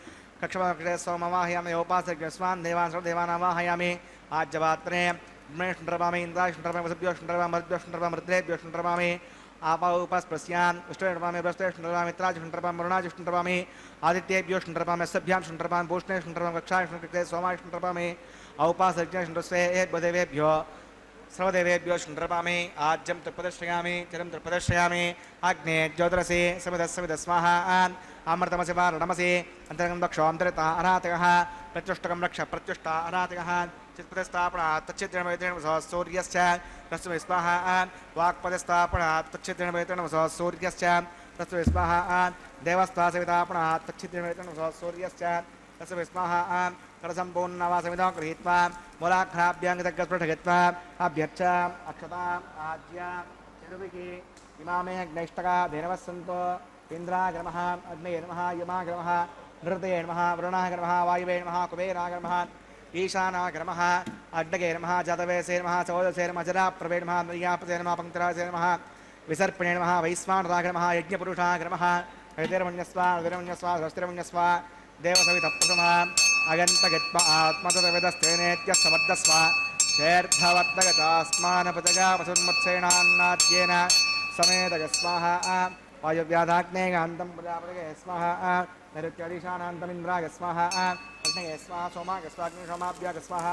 ಕಕ್ಷಮಕೃತೆ ಸೋಮವಾಹ್ಯಾಮಿ ಯೋಪಾಸಸ್ವಾನ್ ದೇವಾನ್ ಸರ್ವದೇವಾನವಾಹ್ಯಾಮಿ ಆಜ್ಯವಾತ್ರೆ ಬ್ರಹ್ಮೇಶುಂಡ್ರಮಾಮಿ ಇಂದ್ರಾಶುಂಡ್ರಮಾಮಿ ವಸುಭ್ಯೋಶುಂಡ್ರಮಾಮಿ ಮರುದ್ಭ್ಯೋಶುಂಡ್ರಮಾಮಿ ಆಪೌಪಸ್ಪಸ್ಯಾಂ ವಿಷ್ಣುರ್ಮಾಮಿ ಬೃಹಸ್ಪತಿಶುಂಡ್ರಮಾಮಿ ಮಿತ್ರಾಜುಂಡ್ರಮಾಮಿ ವರುಣಾಜುಂಡ್ರಮಾಮಿ ಆದಿತ್ಯೇಭ್ಯೋಶುಂಡ್ರಮಾಮಿ ಅಸ್ಸಭ್ಯಾಂ ಶುಂಡ್ರಮಾಮಿ ಭೂಷಣೇಶುಂಡ್ರಮಾಮಿ ಕಕ್ಷಾಶುಂಡ್ರಕೃತೆ ಸೋಮಾಶುಂಡ್ರಮಾಮಿ ಔಪಾಸಜ್ಞೇಶುಂಡ್ರಸ್ವೇ ಏದ್ಭದೇವೇಭ್ಯೋ ಸರ್ವದೇವೇಭ್ಯೋ ಶುಂಡ್ರಪಾಮಿ ಆಜ್ಯಂ ತೃಪ್ರದರ್ಶಯಾಮಿ ಚರಂ ತೃಪ್ರದರ್ಶಯಾಮಿ ಅಗ್ನೇ ಜ್ಯೋತಿರಸಿ ಸಮಿದಸ್ವಾಹ ಅಮೃತಮಸಿ ವಾರಣಮಸಿ ಅಂತರ್ಗಂ ದಕ್ಷೋಂತರಿತ ಅನಾಥಕಃ ಪ್ರತ್ಯುಷ್ಟಕಂ ರಕ್ಷ ಪ್ರತ್ಯುಷ್ಟ ಅನಾಥಕಃ ಚಿತ್ಪದಸ್ಥಾಪನಾ ತಚ್ಚಿತ್ರೇಣ ಸೂರ್ಯಶ್ಚ ತಸ್ಮೈ ಸ್ವಾಹ ವಾಕ್ಪದಸ್ಥಾಪನಾ ತಚ್ಚಿತ್ರೇಣ ಸೂರ್ಯಶ್ಚ ತಸ್ಮೈ ಸ್ವಾಹ ದೇವಸ್ಥಾಸವಿತಾಪನಾ ತಚ್ಚಿತ್ರೇಣ ಸೂರ್ಯಶ್ಚ ತಸ್ಮೈ ಸ್ವಾಹ ಕರಸಂಪೂರ್ಣವಾಸಮಿದೋ ಗೃಹೀತ್ವಾ ಮೂಲಾಘ್ರಾಭ್ಯಂಗತಗ್ಗಸ್ಪೃಢಗತ್ವಾ ಅಭ್ಯರ್ಚ ಅಕ್ಷತಾ ಆಜ್ಯ ಚರುವಿಗೆ ಇಮಾಮೇ ಅಗ್ನೈಷ್ಟಕಾ ಧೇನವಸ್ಸಂತೋ ಇಂದ್ರಾಯ ನಮಃ ಅಗ್ನಯೇ ನಮಃ ಯಮಾಯ ನಮಃ ನೃತಯೇ ನಮಃ ವರುಣಾಯ ನಮಃ ವಾಯುವೇ ನಮಃ ಕುಬೇರಾಯ ನಮಃ ಈಶಾನಾಯ ನಮಃ ಅಡ್ಡಗೆ ನಮಃ ಜಾತವೇಸೇ ನಮಃ ಸೋದಸೇ ನಮಃ ಜರಾಪ್ರವೇ ನಮಃ ಮರ್ಯಾಪಸೇ ನಮಃ ಪಂಕ್ತಿರಾಸೇ ನಮಃ ವಿಸರ್ಪಣೇ ನಮಃ ವೈಶ್ವಾನರಾಯ ನಮಃ ಯಜ್ಞಪುರುಷಾಯ ನಮಃ ಹೃದಯರಮಣ್ಯಸ್ವ ಹೃದಯರಮಣ್ಯಸ್ವ ಸ್ವಸ್ತಿರಮಣ್ಯಸ್ವ ದೇವಸವಿತಪ್ರಸಮ ಅಗಂತಗತ್ವ ಆತ್ಮತವೇದಸ್ಥೇನೇತ್ಯ ಸಮರ್ಧಸ್ವ शेर्धवर्तगतास्मानपतगा वसुन्मत्सेनान्नाद्येन समेतग स्वाहा वायुव्याधाग्नेयान्तं प्रजापतये स्वाहा नैऋत्यादिशानान्तमिन्द्राय स्वाहा अग्नये स्वाहा सोमाय स्वाग्निशोमाभ्याय स्वाहा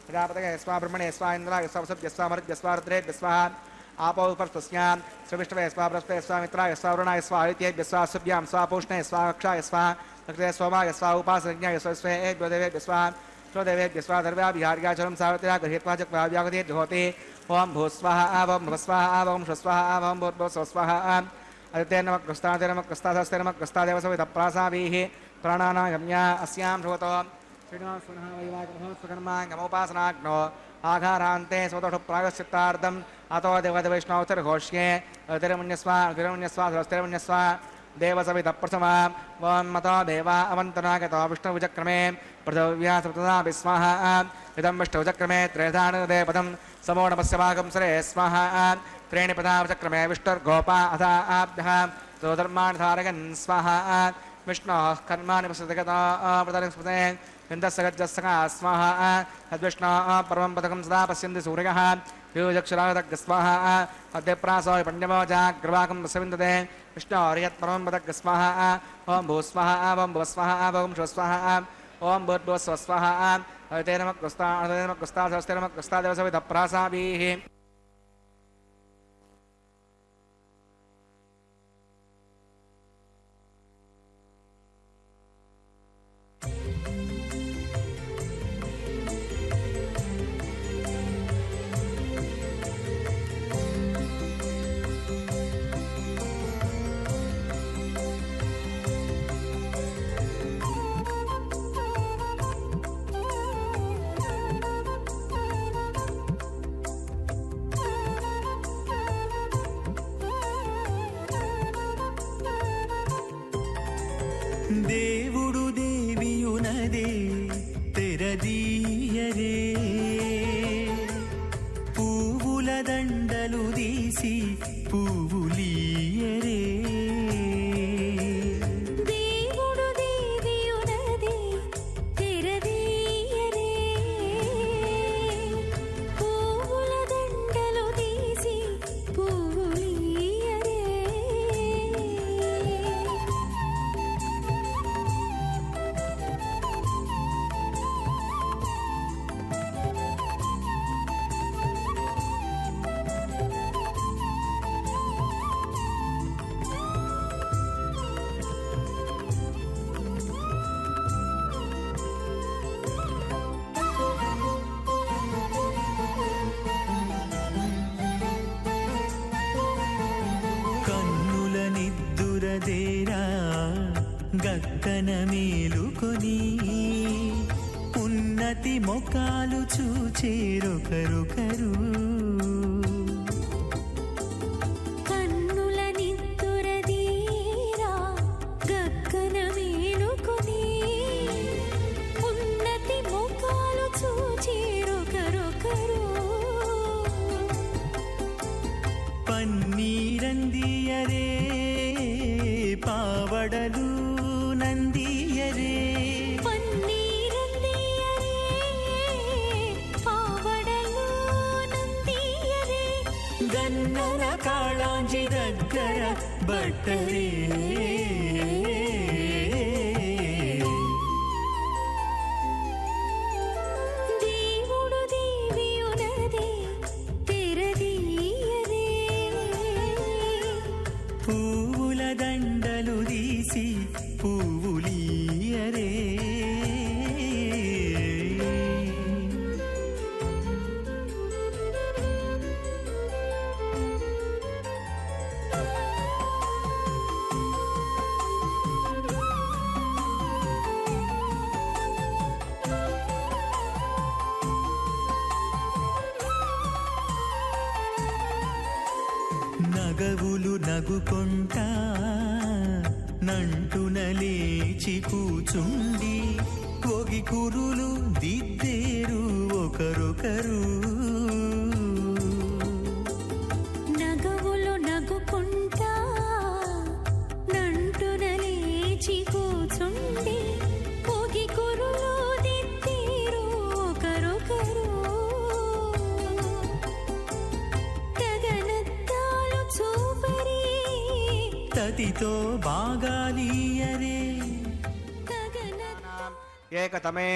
प्रजापतये स्वाहा ब्रह्मणे स्वाहा इन्द्राय स्वाहा वसुभ्यः स्वाहा मरुद्भ्यः स्वाहा रुद्रेभ्यः स्वाहा आपो उपस्पस्यां श्रीविष्णवे स्वाहा बृहस्पतये स्वाहा मित्राय स्वाहा वरुणाय स्वाहा आदित्येभ्यः स्वाहा सुभ्यां स्वाहा पूष्णे स्वाहा कक्षाय स्वाहा नक्षत्रे सोमाय स्वाहा उपासज्ञाय स्वस्वेभ्यो देवेभ्यः स्वाहा देवेभ्यः स्वाहा सर्व्याभिहार्याचलं सावत्या गृहीत्वा च व्यागतिर्जुहोति ओं भूस्वाहा आवं भस्वाहा आवं स्वस्वाहा आवं भूर्भुवस्वाहा आदित्ये नमः कृस्तादे नमः कृस्तादस्ते नमः कृस्तादेव सवितप्रासाभिः प्राणानागम्या अस्यां भगवतो श्रीनिवासपुनः वैवाहिकमहोत्सकर्माङ्गमोपासनाग्नो आघारान्ते स्वतः प्रायश्चित्तार्थम् अतो देवदेवैष्णवतिर्घोष्ये तिरुमुन्यस्वा सरस्तिरुमुन्यस्वा देवसवितप्रथमा वं मतो देवा अवन्तनागतो विष्णुविचक्रमे पृथिव्या सप्तधा विस्वाहा इदं विष्णुविचक्रमे त्रेधानुदे पदं समोणपस्य भागं सरे स्वाहा त्रीणि पदा विचक्रमे विष्णुर्गोपा अथा आभ्यः सोधर्माणि धारयन् स्वाहा विष्णोः कर्माणि प्रसृतगता प्रतरिस्पते इन्दस्य गज्जस्सका स्वाहा तद्विष्णोः परमं पदकं सदा पश्यन्ति सूर्यः योजक्षरागस्वाहा अद्यप्रासो पण्यमो जाग्रवाकं रसविन्दते विष्णोर्यत्परमं पदक स्वाहा ओं भूस्वाहा आवं भुवस्वाहा आवं स्वस्वाहा ओं भूर्भुवस्वस्वाहा अते नमः कृस्ता सहस्ते नमः कृस्तादेव सवितप्रासाभिः దేవుడు దేవియునదే తెరదీయరే పువ్వుల దండలు తీసి పువ్వులీయరే దేవుడు దేవియునదే తెరదీయరే పువ్వుల దండలు తీసి పువ్వులీయరే కన్నుల నిద్దురదేరా గక్కన మేలుకొని ఉన్నతి మొకాలు చూచేరొకరొకరు కన్నుల నిద్దురదీరా గగ్గన మేలుకొని ఉన్నతి ముఖాలు చూచేరొకరొకరు పన్నీరందియరే పావడలు నందియరే పన్నీరందియరే పావడలు నందియరే గన్నర కాళాంజి దగ్గర బట్టరే దేవుడు దేవియునదే తెరదీయరే పువ్వుల దండలు తీసి పువ్వులీయరే నగవులు నగుకొంటా నంటున లేచి కూచుండి ఒగి కురులు దిద్దేరు ఒకరొకరు నగవులు నగుకుంటా నంటున లేచి కూచుండి పొగి కురులు దిద్దేరు ఒకరొకరు తతితో బాగాలీయరే గగన ఏకతమే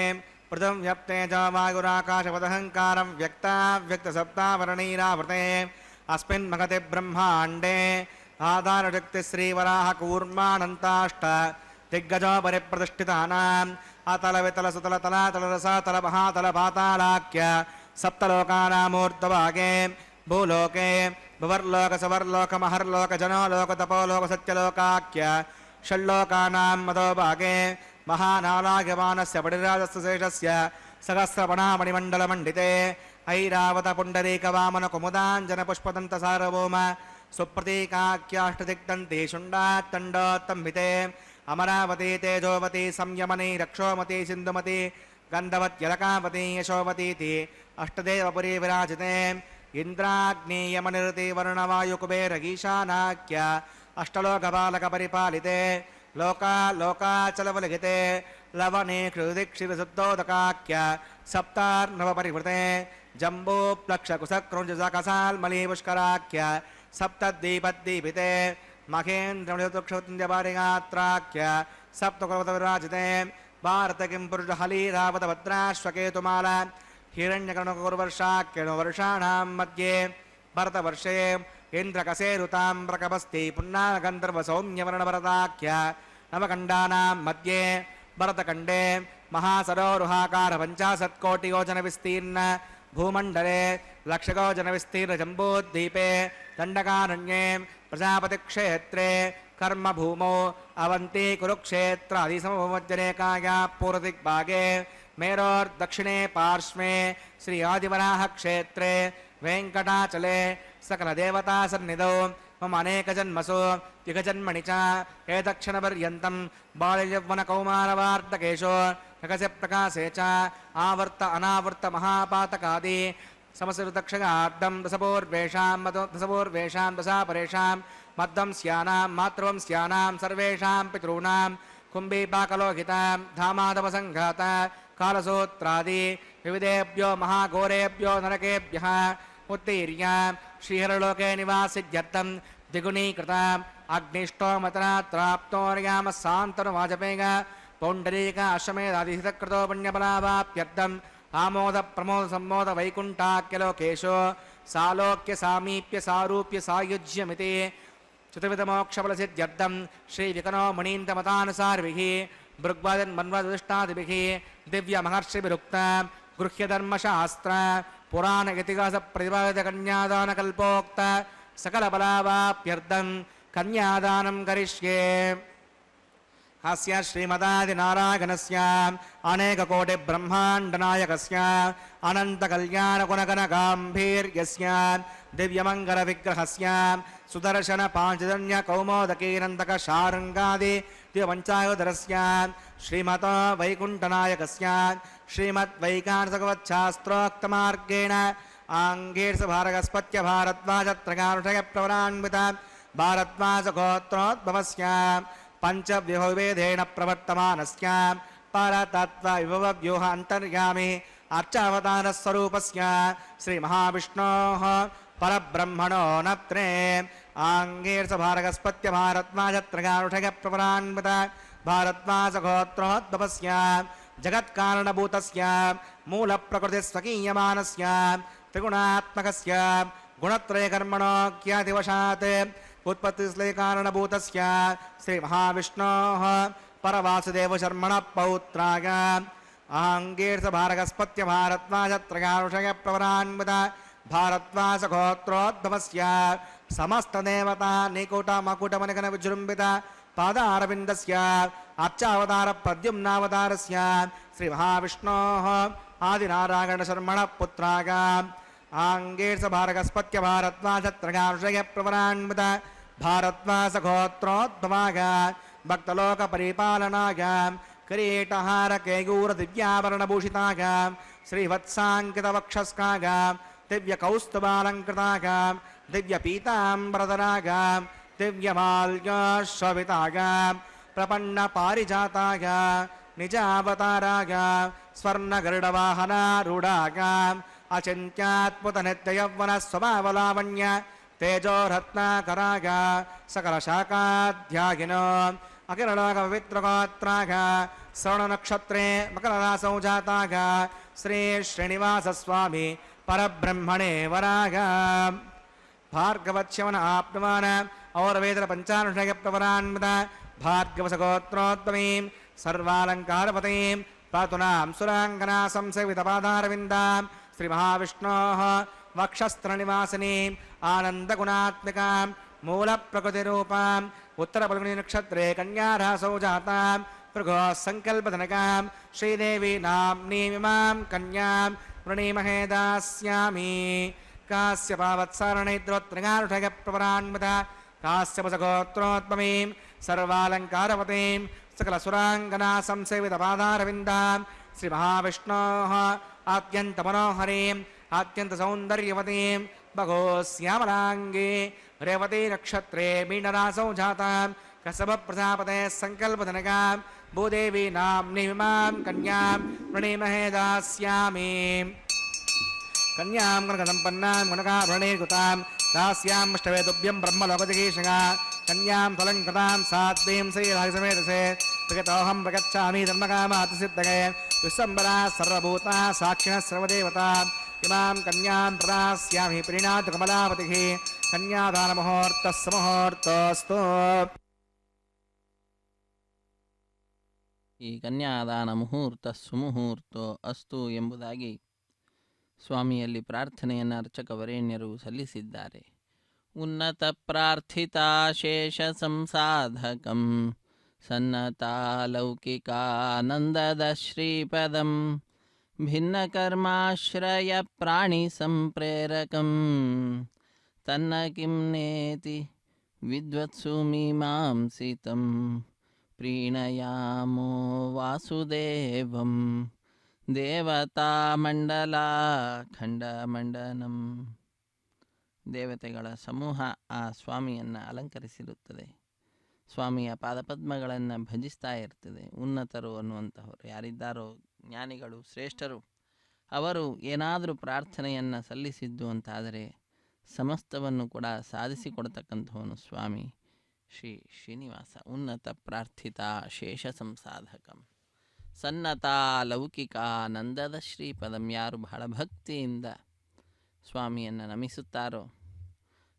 పృథం వ్యప్తేజ వాయురాకాశపదహంకారం వ్యక్తావ్యక్తసప్తావరణీరావృతే అస్మిన్ మగతి బ్రహ్మాండే ఆధారశక్తిశ్రీవరాహ కూర్మానంతాష్ట దిగ్గజో పరిప్రతిష్ఠితానాం అతల వితల సుతల తలాతల రసాతల మహాతల పాతాళాఖ్య సప్తలోకానామూర్ధభాగే భూలోకే భువర్లోక సవర్లోక మహర్లోక జనోలోక తపోలోక సత్యలోకాఖ్య షల్లోకానాం మదోభాగే మహానాలాగ్యమానస్య పడిరాజస్య శేషస్య సహస్రపణామణిమండలమండితే ఐరావత పుండరీకవామన కుముదాంజన పుష్పదంత సార్వభౌమ సుప్రతీకాఖ్యాష్టదిగ్దంతి శుండాత్తండోత్తంభితే అమరావతి తేజోవతి సంయమని రక్షోమతి సింధుమతి గంధవత్యలకావతి యశోవతీతి అష్టదేవపురీ విరాజితే ఇంద్రాగ్నేయమనిరతి వరుణవాయుకుబేరగీశానాఖ్య అష్టలోకపాలక పరిపాలితే లోకాచలవలిగితే లవనే క్షుదిక్షిరశుద్ధోదకాఖ్య సప్తార్ణవపరివృతే జంబూప్లక్షకుశక్రుంజకసాల్మలీ పుష్కరాఖ్య సప్తద్వీపద్దీపితే మహేంద్రమృతుక్షుంజపారిగాత్రాఖ్య సప్తకులవత విరాజితే భారత కిం పురుష హలీరావతభద్రాశ్వకేతుమాల హిరణ్యకర్ణకుర్వర్షాఖ్యను వర్షాణాం మధ్యే భరతవర్షే ఇంద్రకసేరుతామ్రకపస్తి పున్నాగంధర్వ సౌమ్యవర్ణభరతాఖ్య నవకండానాం మధ్యే భరతఖండే మహాసరోరుహాకార 50 కోటియోజన విస్తీర్ణ భూమండలే లక్షయోజన విస్తీర్ణ జంబూద్వీపే దండకారణ్యే ప్రజాపతిక్షేత్రే కర్మభూమౌ అవంతి కురుక్షేత్రాదిసమభూమధ్యరేఖాయా పూర్వదిగ్భాగే మేరోర్దక్షిణే పార్శ్వే శ్రీ ఆదివరాహక్షేత్రే వెంకటాచలే సకలదేవతాసన్నిధౌ మమ అనేకజన్మసు యుగజన్మణి చ ఏదక్షణపర్యంతం బాల్యవ్వనకౌమారవార్ధకేషు ప్రకశ ప్రకాశే చ ఆవర్త అనావర్త మహాపాతకాది సమసృతక్షగార్ధం దశపూర్వేషాం దశాపరేషాం మధ్వంస్యానాం మాతృవంస్యానాం సర్వేషాం పితॄణాం కుంభీపాకలోహితాం ధామాధవసంఘాత కాలసూత్రాది వివిధేభ్యో మహాఘోరేభ్యో నరకేభ్యః ఉత్తీర్య శ్రీహరలోకే నివాసిత్యర్థం ద్విగుణీకృత అగ్నిష్టోమతనాత్రాప్తోర్యామ సాంతను వాజపేయ పౌండరీక అశ్వమేధాదిహితకృతో పుణ్యఫలావాప్యర్థం ఆమోద ప్రమోద సంమోద వైకుంఠాఖ్యలోకేషు సాలోక్య సామీప్య సారూప్య సాయుజ్యమితి చతుర్విధమోక్షఫలసిద్ధ్యర్థం శ్రీ వికనో మునీంద్రమతానుసారిభిః భృగ్వాదన్మన్వదుష్టాదిభిః దివ్యమహర్షిభిరుక్త గృహ్యధర్మశాస్త్ర పురాణ ఇతిహాస ప్రతిపాదిత కన్యాదానకల్పోక్త సకల బలావాప్యర్థం కన్యాదానం కరిష్యే అస్య శ్రీమదాదినారాయణస్య అనేకకోటి బ్రహ్మాండనాయకస్య అనంత కళ్యాణ గుణగణగాంభీర్యస్య దివ్యమంగళ విగ్రహస్య సుదర్శన పాంచజన్య కౌమోదకీనందక శారంగాది దివ్యపంచాయుధరస్య శ్రీమత వైకుంఠనాయకస్య శ్రీమద్వైకానసగవచ్ఛాస్త్రోక్తమార్గేణ ఆంగీర్ష భారగస్పత్య భారద్వాజత్రగానుషయ ప్రవరాన్విత భారద్వాజగోత్రోద్భవస్య పంచవ్యూహవేదేన ప్రవర్తమానస్య పరతత్వవిభవవ్యూహ అంతర్యామి అర్చావతారస్వరూపస్య శ్రీమహావిష్ణోః పరబ్రహ్మణో నత్రే ఆంగీర్ష భారగస్పత్య భారద్వాజత్రగానుషయ ప్రవరాన్విత భారద్వాజగోత్రోద్భవస్య జగత్కారణభూతస్య మూలప్రకృతిస్వకీయమానస్య త్రిగుణాత్మకస్య గుణత్రయకర్మణోఖ్యాతివశాత్ ఉత్పత్తిశ్లేకారణభూతస్య శ్రీమహావిష్ణోః పరవాసుదేవశర్మణः పౌత్రాయ ఆంగీర్ష భారగస్పత్య భారద్వాజత్రయానుషయ ప్రవరాన్విత భారద్వాజగోత్రోద్భవస్య సమస్తదేవతా నికుటమకుటమనికన విజృంభిత పాదారవిందస్య అర్చావతార ప్రద్యుమ్నావతారస్య శ్రీమహావిష్ణోః ఆదినారాయణశర్మణः పుత్రాయ ఆంగీర్ష భారగస్పత్య భారద్వాజత్రయానుషయ ప్రవరాన్విత భారద్వాజగోత్రోద్భవాయ భక్తలోక పరిపాలనాయ కిరీటహార కేయూర దివ్యాభరణభూషితాయ శ్రీవత్సాంకితవక్షస్కాయ దివ్యకౌస్తుభాలంకృతాయ దివ్యపీతాంబరధరాయ దివ్యమాల్యాశ్వవితాయ ప్రపన్న పారిజాతాయ నిజావతారాయ స్వర్ణగరుడవాహనారూఢాయ అచింత్యాత్ముత నిత్యయౌవన స్వభావలావణ్య ತೇಜೋರತ್ನಾಕರಾಗ ಸಕಲ ಶಾಖಾಧ್ಯಾಗಿನೋ ಅಖಿಲಲೋಕ ಪವಿತ್ರಗೋತ್ರಾಗ ಶ್ರವಣ ನಕ್ಷತ್ರೇ ಮಕರ ರಾಸೌ ಜಾತಾಗ ಶ್ರೀ ಶ್ರೀನಿವಾಸ ಸ್ವಾಮಿ ಪರಬ್ರಹ್ಮಣೇ ವರಾಗ ಭಾರ್ಗವಚ್ಯವನ ಆಪ್ನುವಾನ ಔರವೇದರ ಪಂಚಾನುಷಯ ಪ್ರವರಾನ್ಮದ ಭಾರ್ಗವಸಗೋತ್ರೋದ್ವಮೀಂ ಸರ್ವಾಲಂಕಾರಪತೀಂ ಪಾತುನಾಂ ಸುರಾಂಗನಾ ಸಂಸೇವಿತಪಾದಾರವಿಂದಾಂ ಶ್ರೀಮಹಾವಿಷ್ಣೋಃ ವಕ್ಷಸ್ಥಳನಿವಾಸಿನೀಂ ಆನಂದಗುಣಾತ್ಮಿಕಾಂ ಮೂಲಪ್ರಕೃತಿರೂಪಾಂ ಉತ್ತರಫಲ್ಗುಣಿ ನಕ್ಷತ್ರೇ ಕನ್ಯಾರಾಸೌ ಜಾತಾಂ ಭೃಗೋ ಸಂಕಲ್ಪಧನಕಾಂ ಶ್ರೀದೇವಿ ನಾಮ್ನೀಮಿಮಾಂ ಕನ್ಯಾಂ ವೃಣೀಮಹೇ ದಾಸ್ಯಾಮಿ ಕಾಶ್ಯಪಾವತ್ಸಾರಣೈತ್ರೋತ್ರಗಾರುಷಯ ಪ್ರವರಾನ್ಮದ ಕಾಶ್ಯಪಸಗೋತ್ರೋದ್ವಮೀಂ ಸರ್ವಾಲಂಕಾರಪತೀಂ ಸಕಲಸುರಾಂಗನಾ ಸಂಸೇವಿತಪಾದಾರವಿಂದಾಂ ಶ್ರೀಮಹಾವಿಷ್ಣೋಃ ಆತ್ಯಂತಮನೋಹರೀಂ ಆತ್ಯಂತಸೌಂದರ್ಯವತೀಂ ಭಗೋಸ್ಯಾಮಲಾಂಗೀ ರೇವತಿ ನಕ್ಷತ್ರೇ ಮೀನರಾಸೌ ಜಾತಾಂ ಕಸಬಪ್ರಜಾಪತೆ ಸಂಕಲ್ಪಧನಕಾಂ ಭೂದೇವಿ ನಾಮ್ನೀಮಿಮಾಂ ಕನ್ಯಾಂ ವೃಣೀಮಹೇ ದಾಸ್ಯಾಮಿ ಕನ್ಯಾಂ ಕನಕಸಂಪನ್ನಾಂ ಕನಕಾಭರಣೀರ್ಕೃತಾಂ ದಾಸ್ಯಾಂ ಅಷ್ಟವೇತುಭ್ಯಂ ಬ್ರಹ್ಮಲೋಕಜಗೀಷಗ ಕನ್ಯಾಂ ಫಲಂಕೃತಾಂ ಸಾತ್ವೀಂ ಶ್ರೀರಾಜಸಮೇತಸೆ ಪ್ರಗತೋಹಂ ಪ್ರಗಚ್ಛಾಮಿ ಧರ್ಮಕಾಮಾತಿಸಿದ್ಧಗೆ ವಿಶ್ವಂಬರಾ ಸರ್ವಭೂತಾ ಸಾಕ್ಷಿಣಃ ಸರ್ವದೇವತಾ ಇಮಾಂ ಕನ್ಯಾಂ ಪ್ರದಾಸ್ಯಾಮಿ ಪ್ರೀಣಾತು ಕಮಲಾಪತಿಃ ಕನ್ಯಾದಾನಮುಹೂರ್ತಃ ಸುಮುಹೂರ್ತೋऽस्तु. ಈ ಕನ್ಯಾದಾನ ಮುಹೂರ್ತ ಸುಮುಹೂರ್ತೋ ಅಸ್ತು ಎಂಬುದಾಗಿ ಸ್ವಾಮಿಯಲ್ಲಿ ಪ್ರಾರ್ಥನೆಯನ್ನು ಅರ್ಚಕ ವರೇಣ್ಯರು ಸಲ್ಲಿಸಿದ್ದಾರೆ. ಉನ್ನತ ಪ್ರಾರ್ಥಿತಾಶೇಷ ಸಂಸಾಧಕಂ ಸನ್ನತಾಲೌಕಿಕಾನಂದದ ಶ್ರೀಪದಂ ಭಿನ್ನಕರ್ಮಾಶ್ರಯ ಪ್ರಾಣಿ ಸಂಪ್ರೇರಕಂ ತನ್ನ ಕಿಂ ನೇತಿ ವಿದ್ವತ್ಸು ಮೀಮಾಂಸಿತಂ ಪ್ರೀಣಯಾಮೋ ವಾಸುದೇವಂ ದೇವತಾಮಂಡಲಾಖಂಡಮಂಡನಂ. ದೇವತೆಗಳ ಸಮೂಹ ಆ ಸ್ವಾಮಿಯನ್ನು ಅಲಂಕರಿಸಿರುತ್ತದೆ. ಸ್ವಾಮಿಯ ಪಾದಪದ್ಮಗಳನ್ನು ಭಜಿಸ್ತಾ ಇರ್ತದೆ. ಉನ್ನತರು ಅನ್ನುವಂತಹವರು ಯಾರಿದ್ದಾರೋ, ಜ್ಞಾನಿಗಳು, ಶ್ರೇಷ್ಠರು, ಅವರು ಏನಾದರೂ ಪ್ರಾರ್ಥನೆಯನ್ನು ಸಲ್ಲಿಸಿದ್ದು ಅಂತಾದರೆ ಸಮಸ್ತವನ್ನು ಕೂಡ ಸಾಧಿಸಿಕೊಡ್ತಕ್ಕಂಥವನು ಸ್ವಾಮಿ ಶ್ರೀ ಶ್ರೀನಿವಾಸ. ಉನ್ನತ ಪ್ರಾರ್ಥಿತ ಶೇಷ ಸಂಸಾಧಕಂ ಸನ್ನತ ಲೌಕಿಕಾನಂದದ ಶ್ರೀಪದಂ. ಯಾರು ಬಹಳ ಭಕ್ತಿಯಿಂದ ಸ್ವಾಮಿಯನ್ನು ನಮಿಸುತ್ತಾರೋ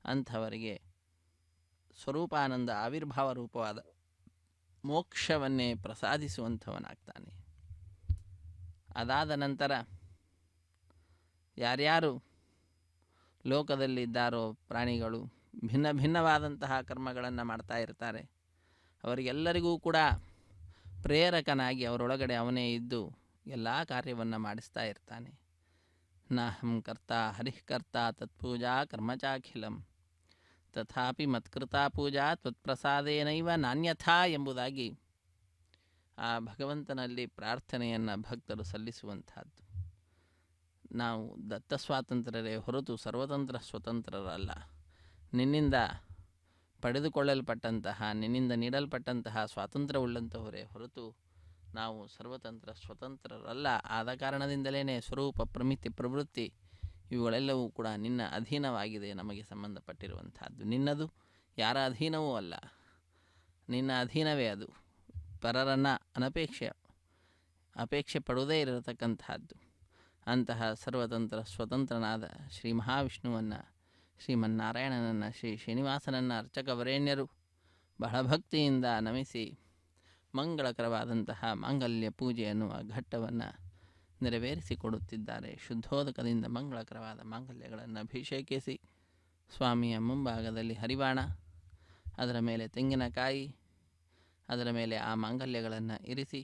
ಅಂಥವರಿಗೆ ಸ್ವರೂಪಾನಂದ ಆವಿರ್ಭಾವ ರೂಪವಾದ ಮೋಕ್ಷವನ್ನೇ ಪ್ರಸಾದಿಸುವಂಥವನಾಗ್ತಾನೆ. ಅದಾದ ನಂತರ ಯಾರ್ಯಾರು ಲೋಕದಲ್ಲಿದ್ದಾರೋ ಪ್ರಾಣಿಗಳು ಭಿನ್ನ ಭಿನ್ನವಾದಂತಹ ಕರ್ಮಗಳನ್ನು ಮಾಡ್ತಾ ಇರ್ತಾರೆ. ಅವರಿಗೆಲ್ಲರಿಗೂ ಕೂಡ ಪ್ರೇರಕನಾಗಿ ಅವರೊಳಗಡೆ ಅವನೇ ಇದ್ದು ಎಲ್ಲ ಕಾರ್ಯವನ್ನು ಮಾಡಿಸ್ತಾ ಇರ್ತಾನೆ. ನಾಹಂ ಕರ್ತ ಹರಿಃಕರ್ತ ತತ್ಪೂಜಾ ಕರ್ಮಚಾಖಿಲಂ ತಥಾಪಿ ಮತ್ಕೃತಾ ಪೂಜಾ ತ್ವತ್ಪ್ರಸಾದೇನೈವ ನಾನ್ಯಥಾ ಎಂಬುದಾಗಿ ಆ ಭಗವಂತನಲ್ಲಿ ಪ್ರಾರ್ಥನೆಯನ್ನು ಭಕ್ತರು ಸಲ್ಲಿಸುವಂಥದ್ದು. ನಾವು ದತ್ತ ಸ್ವಾತಂತ್ರ್ಯರೇ ಹೊರತು ಸರ್ವತಂತ್ರ ಸ್ವತಂತ್ರರಲ್ಲ. ನಿನ್ನಿಂದ ಪಡೆದುಕೊಳ್ಳಲ್ಪಟ್ಟಂತಹ, ನಿನ್ನಿಂದ ನೀಡಲ್ಪಟ್ಟಂತಹ ಸ್ವಾತಂತ್ರ್ಯವುಳ್ಳಂತಹವರೇ ಹೊರತು ನಾವು ಸರ್ವತಂತ್ರ ಸ್ವತಂತ್ರರಲ್ಲ. ಆದ ಕಾರಣದಿಂದಲೇ ಸ್ವರೂಪ, ಪ್ರಮಿತಿ, ಪ್ರವೃತ್ತಿ ಇವುಗಳೆಲ್ಲವೂ ಕೂಡ ನಿನ್ನ ಅಧೀನವಾಗಿದೆ, ನಮಗೆ ಸಂಬಂಧಪಟ್ಟಿರುವಂಥದ್ದು. ನಿನ್ನದು ಯಾರ ಅಧೀನವೂ ಅಲ್ಲ, ನಿನ್ನ ಅಧೀನವೇ ಅದು. ಪರರನ್ನು ಅಪೇಕ್ಷೆ ಪಡುವುದೇ ಇರತಕ್ಕಂತಹದ್ದು. ಅಂತಹ ಸರ್ವತಂತ್ರ ಸ್ವತಂತ್ರನಾದ ಶ್ರೀ ಮಹಾವಿಷ್ಣುವನ್ನು, ಶ್ರೀಮನ್ನಾರಾಯಣನನ್ನು, ಶ್ರೀ ಶ್ರೀನಿವಾಸನನ್ನು ಅರ್ಚಕ ವರೇಣ್ಯರು ಬಹಳ ಭಕ್ತಿಯಿಂದ ನಮಿಸಿ ಮಂಗಳಕರವಾದಂತಹ ಮಾಂಗಲ್ಯ ಪೂಜೆ ಎನ್ನುವ ಘಟ್ಟವನ್ನು ನೆರವೇರಿಸಿಕೊಡುತ್ತಿದ್ದಾರೆ. ಶುದ್ಧೋದಕದಿಂದ ಮಂಗಳಕರವಾದ ಮಾಂಗಲ್ಯಗಳನ್ನು ಅಭಿಷೇಕಿಸಿ ಸ್ವಾಮಿಯ ಮುಂಭಾಗದಲ್ಲಿ ಹರಿವಾಣ, ಅದರ ಮೇಲೆ ತೆಂಗಿನಕಾಯಿ, ಅದರ ಮೇಲೆ ಆ ಮಾಂಗಲ್ಯಗಳನ್ನು ಇರಿಸಿ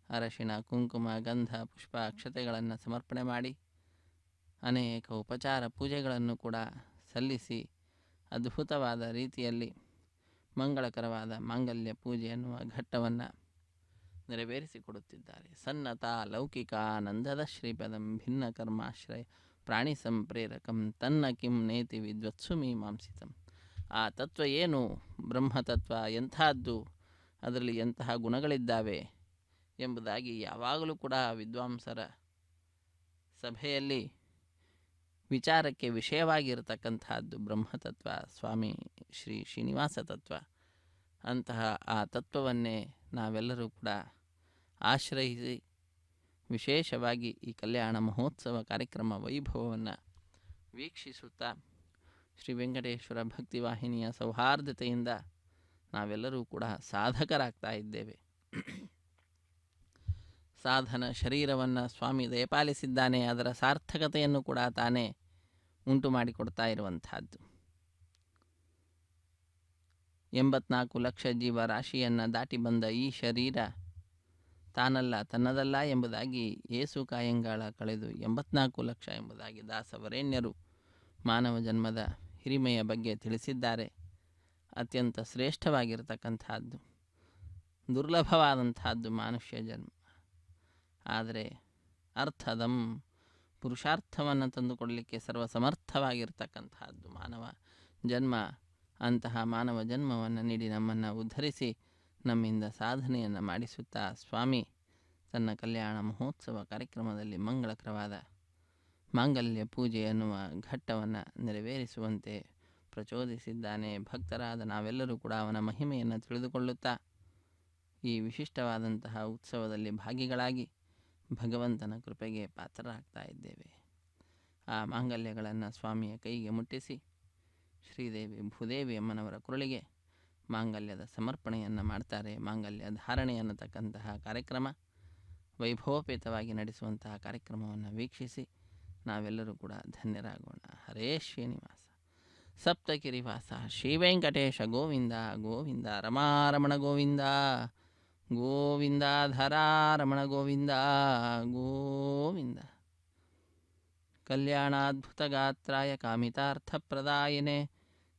ಅರಶಿಣ, ಕುಂಕುಮ, ಗಂಧ, ಪುಷ್ಪ, ಅಕ್ಷತೆಗಳನ್ನು ಸಮರ್ಪಣೆ ಮಾಡಿ ಅನೇಕ ಉಪಚಾರ ಪೂಜೆಗಳನ್ನು ಕೂಡ ಸಲ್ಲಿಸಿ ಅದ್ಭುತವಾದ ರೀತಿಯಲ್ಲಿ ಮಂಗಳಕರವಾದ ಮಾಂಗಲ್ಯ ಪೂಜೆ ಎನ್ನುವ ಘಟ್ಟವನ್ನು ನೆರವೇರಿಸಿಕೊಡುತ್ತಿದ್ದಾರೆ. ಸನ್ನತ ಲೌಕಿಕಾನಂದದ ಶ್ರೀಪದಂ ಭಿನ್ನ ಕರ್ಮಾಶ್ರಯ ಪ್ರಾಣಿ ಸಂಪ್ರೇರಕಂ ತನ್ನ ಕಿಂ ನೇತಿ ವಿದ್ವತ್ಸು ಮೀಮಾಂಸಿತಂ. ಆ ತತ್ವ ಏನು, ಬ್ರಹ್ಮತತ್ವ ಎಂಥದ್ದು, ಅದರಲ್ಲಿ ಎಂತಹ ಗುಣಗಳಿದ್ದಾವೆ ಎಂಬುದಾಗಿ ಯಾವಾಗಲೂ ಕೂಡ ವಿದ್ವಾಂಸರ ಸಭೆಯಲ್ಲಿ ವಿಚಾರಕ್ಕೆ ವಿಷಯವಾಗಿರತಕ್ಕಂತಹದ್ದು ಬ್ರಹ್ಮತತ್ವ, ಸ್ವಾಮಿ ಶ್ರೀ ಶ್ರೀನಿವಾಸ ತತ್ವ. ಅಂತಹ ಆ ತತ್ವವನ್ನೇ ನಾವೆಲ್ಲರೂ ಕೂಡ ಆಶ್ರಯಿಸಿ ವಿಶೇಷವಾಗಿ ಈ ಕಲ್ಯಾಣ ಮಹೋತ್ಸವ ಕಾರ್ಯಕ್ರಮ ವೈಭವವನ್ನು ವೀಕ್ಷಿಸುತ್ತಾ ಶ್ರೀ ವೆಂಕಟೇಶ್ವರ ಭಕ್ತಿವಾಹಿನಿಯ ಸೌಹಾರ್ದತೆಯಿಂದ ನಾವೆಲ್ಲರೂ ಕೂಡ ಸಾಧಕರಾಗ್ತಾ ಇದ್ದೇವೆ. ಸಾಧನ ಶರೀರವನ್ನು ಸ್ವಾಮಿ ದಯಪಾಲಿಸಿದ್ದಾನೆ, ಅದರ ಸಾರ್ಥಕತೆಯನ್ನು ಕೂಡ ತಾನೇ ಉಂಟು ಮಾಡಿಕೊಡ್ತಾ ಇರುವಂತಹದ್ದು. 84 ಲಕ್ಷ ಜೀವರಾಶಿಯನ್ನು ದಾಟಿ ಬಂದ ಈ ಶರೀರ ತಾನಲ್ಲ ತನ್ನದಲ್ಲ ಎಂಬುದಾಗಿ ಏಸು ಕಾಯಂಗಾಳ ಕಳೆದು 84 ಲಕ್ಷ ಎಂಬುದಾಗಿ ದಾಸವರೇಣ್ಯರು ಮಾನವ ಜನ್ಮದ ಹಿರಿಮೆಯ ಬಗ್ಗೆ ತಿಳಿಸಿದ್ದಾರೆ. ಅತ್ಯಂತ ಶ್ರೇಷ್ಠವಾಗಿರತಕ್ಕಂಥದ್ದು, ದುರ್ಲಭವಾದಂತಹದ್ದು ಮನುಷ್ಯ ಜನ್ಮ. ಆದರೆ ಅರ್ಥದಂ ಪುರುಷಾರ್ಥವನ್ನು ತಂದುಕೊಡಲಿಕ್ಕೆ ಸರ್ವಸಮರ್ಥವಾಗಿರ್ತಕ್ಕಂತಹದ್ದು ಮಾನವ ಜನ್ಮ. ಅಂತಹ ಮಾನವ ಜನ್ಮವನ್ನು ನೀಡಿ ನಮ್ಮನ್ನು ಉದ್ಧರಿಸಿ ನಮ್ಮಿಂದ ಸಾಧನೆಯನ್ನು ಮಾಡಿಸುತ್ತಾ ಸ್ವಾಮಿ ತನ್ನ ಕಲ್ಯಾಣ ಮಹೋತ್ಸವ ಕಾರ್ಯಕ್ರಮದಲ್ಲಿ ಮಂಗಳಕರವಾದ ಮಾಂಗಲ್ಯ ಪೂಜೆ ಎನ್ನುವ ಘಟ್ಟವನ್ನು ನೆರವೇರಿಸುವಂತೆ ಪ್ರಚೋದಿಸಿದ್ದಾನೆ. ಭಕ್ತರಾದ ನಾವೆಲ್ಲರೂ ಕೂಡ ಅವನ ಮಹಿಮೆಯನ್ನು ತಿಳಿದುಕೊಳ್ಳುತ್ತಾ ಈ ವಿಶಿಷ್ಟವಾದಂತಹ ಉತ್ಸವದಲ್ಲಿ ಭಾಗಿಗಳಾಗಿ ಭಗವಂತನ ಕೃಪೆಗೆ ಪಾತ್ರರಾಗ್ತಾ ಇದ್ದೇವೆ. ಆ ಮಾಂಗಲ್ಯಗಳನ್ನು ಸ್ವಾಮಿಯ ಕೈಗೆ ಮುಟ್ಟಿಸಿ ಶ್ರೀದೇವಿ ಭೂದೇವಿ ಅಮ್ಮನವರ ಕುರಳಿಗೆ ಮಾಂಗಲ್ಯದ ಸಮರ್ಪಣೆಯನ್ನು ಮಾಡ್ತಾರೆ. ಮಾಂಗಲ್ಯ ಧಾರಣೆ ಅನ್ನತಕ್ಕಂತಹ ಕಾರ್ಯಕ್ರಮ ವೈಭವೋಪೇತವಾಗಿ ನಡೆಸುವಂತಹ ಕಾರ್ಯಕ್ರಮವನ್ನು ವೀಕ್ಷಿಸಿ ನಾವೆಲ್ಲರೂ ಕೂಡ ಧನ್ಯರಾಗೋಣ. ಹರೇ ಶ್ರೀನಿವಾಸ. ಸಪ್ತಗಿರಿವಾಸ ಶ್ರೀ ವೆಂಕಟೇಶ ಗೋವಿಂದ ಗೋವಿಂದ. ರಮಾರಮಣ ಗೋವಿಂದ ಗೋವಿಂದ. ಧರಾರಮಣ ಗೋವಿಂದ ಗೋವಿಂದ. ಕಲ್ಯಾಣಾದ್ಭುತಗಾತ್ರಾಯ ಕಾಮಿತಾರ್ಥಪ್ರದಾಯಿನೇ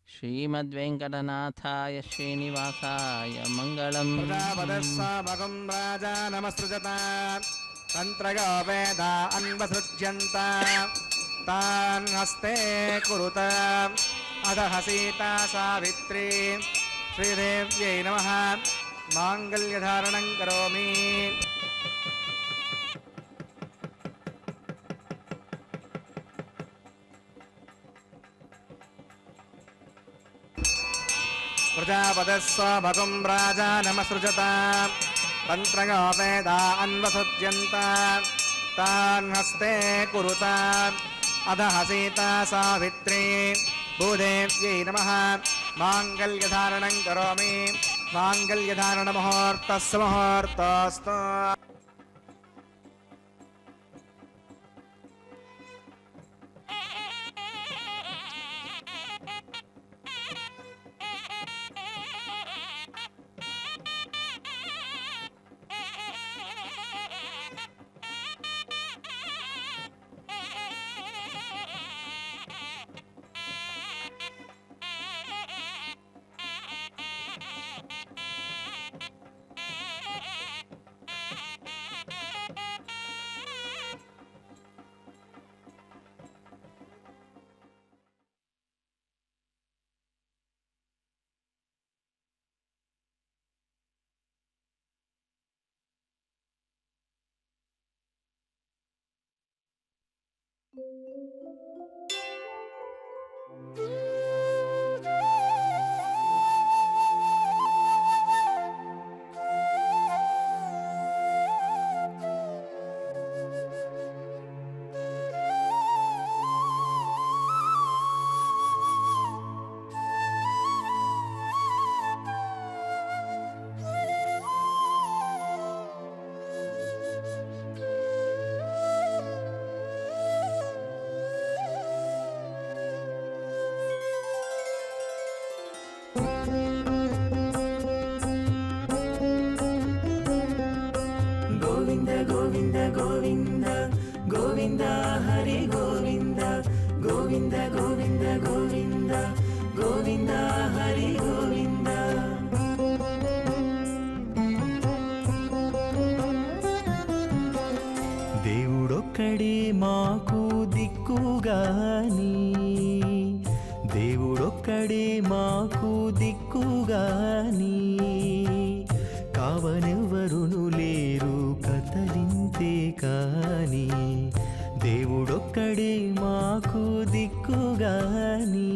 ಶ್ರೀಮದ್ವೆಂಕಟನಾಥಾಯ ಶ್ರೀನಿವಾಸಾಯ ಮಂಗಳಂ. ಪ್ರಜಾಪತಿಸ್ಸಾಮಗಂ ರಾಜಾ ನಮಸ್ಸೃಜತ ತಂತ್ರಗೋ ವೇದ ಅನ್ವಸೃಜ್ಯಂತ ತಾನ್ ಹಸ್ತೆ ಕುರುತ ಅಧಃ ಸೀತಾ ಸಾವಿತ್ರಿ ಶ್ರೀದೇವ್ಯೈ ನಮಃ ಮಾಂಗಲ್ಯಧಾರಣಂ ಕರೋಮಿ. ಪ್ರಜಾಪತಿಸ್ಸಾಮಗಂ ರಾಜಾ ನಮಸ್ಸೃಜತ ತಂತ್ರಗೋ ವೇದ ಅನ್ವಸೃಜ್ಯಂತ ತಾನ್ ಹಸ್ತೆ ಕುರುತ ಅಧಃ ಸೀತಾ ಸಾವಿತ್ರಿ ಭೂದೇವ್ಯೈ ನಮಃ ಮಾಂಗಲ್ಯಧಾರಣಂ ಕರೋಮಿ. ಮಾಂಗಲ್ಯಧಾರಣ ಮುಹೂರ್ತಸ್ಸು ಮುಹೂರ್ತೋಸ್ತು. ಗೋವಿಂದ ಗೋವಿಂದ ಗೋವಿಂದ ಗೋವಿಂದ ಹರಿ ಗೋವಿಂದ ಗೋವಿಂದ ಗೋವಿಂದ ಗೋವಿಂದ ಗೋವಿಂದ ಹರಿ ಗೋವಿಂದ. దేవుడొక్కడే మాకు దిక్కుగాని, దేవుడొక్కడే మాకు దిక్కుగాని, కావనెవ్వరును లేరు కతలింతే కాని, దేవుడు దేవుడొక్కడే మాకు దిక్కుగాని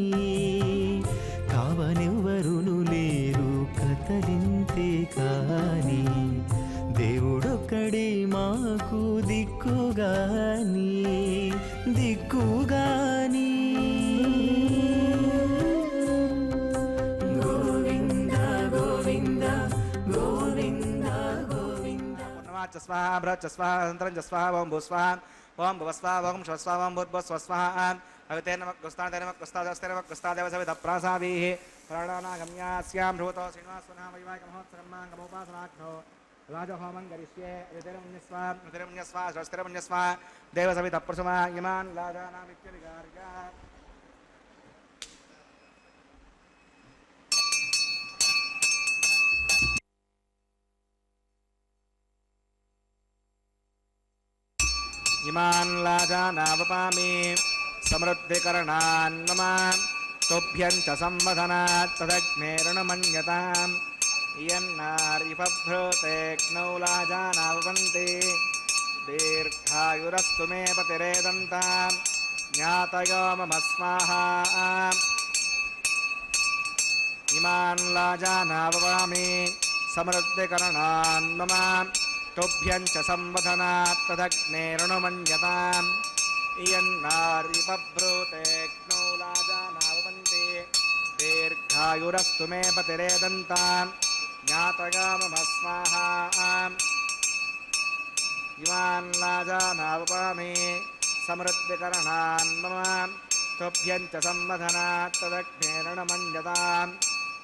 కావనెవ్వరును లేరు కథలింతే కాని దేవుడొక్కడే మాకు దిక్కుగాని దిక్కుగాని గోవింద గోవింద గోవింద గోవింద పూర్ణమాచ స్వాహ బృహచ్చ స్వాహ అనంతరం చ స్వాహ ఓం భూ స్వాహ ఓం భువ స్వాహ ఓం శివ స్వాహ ఓం భూర్భువ స్వ స్వాహ అవితే నమః గుస్తాదే నమః గుస్తాదస్తే నమః గుస్తాదేవ సవిత ప్రాసావీః ప్రాణానాగమ్యాస్యాం భూతో శ్రీనివాసనా వైవాహిక మహోత్సవమాంగమోపాసనాఖ్నో రాజహోమం గరిష్యే అవితేరమున్యస్వ స్వస్తిరమున్యస్వ దేవ సవిత ప్రసమా యమాన్ లాదానామిత్యవిగార్గా ఇమాన్ లాజానావపామి సమృద్ధికరణాన్ మమ తుభ్యం చ సంవదనాత్ తదగ్నేరణమన్యతాం ఇయన్నారిపభ్రూతేగ్నౌ లాజానావపంతి దీర్ఘాయురస్తు మే పతిరేదంతాం జ్ఞాతయో మమ స్వాహా ఇమాన్ లాజానావపామి సమృద్ధికరణాన్ మమ తుభ్యం చ సంవదనాత్ తదగ్నేరణమన్యతాం ఇయన్నారిపభ్రూతేగ్నౌ లాజానావపంతి దీర్ఘాయురస్తు మే పతిరేదంతాం జ్ఞాతయో మమ స్వాహా ఇమాన్ లాజానావపామి సమృద్ధికరణాన్ మమ తుభ్యం చ సంవదనాత్ తదగ్నేరణమన్యతాం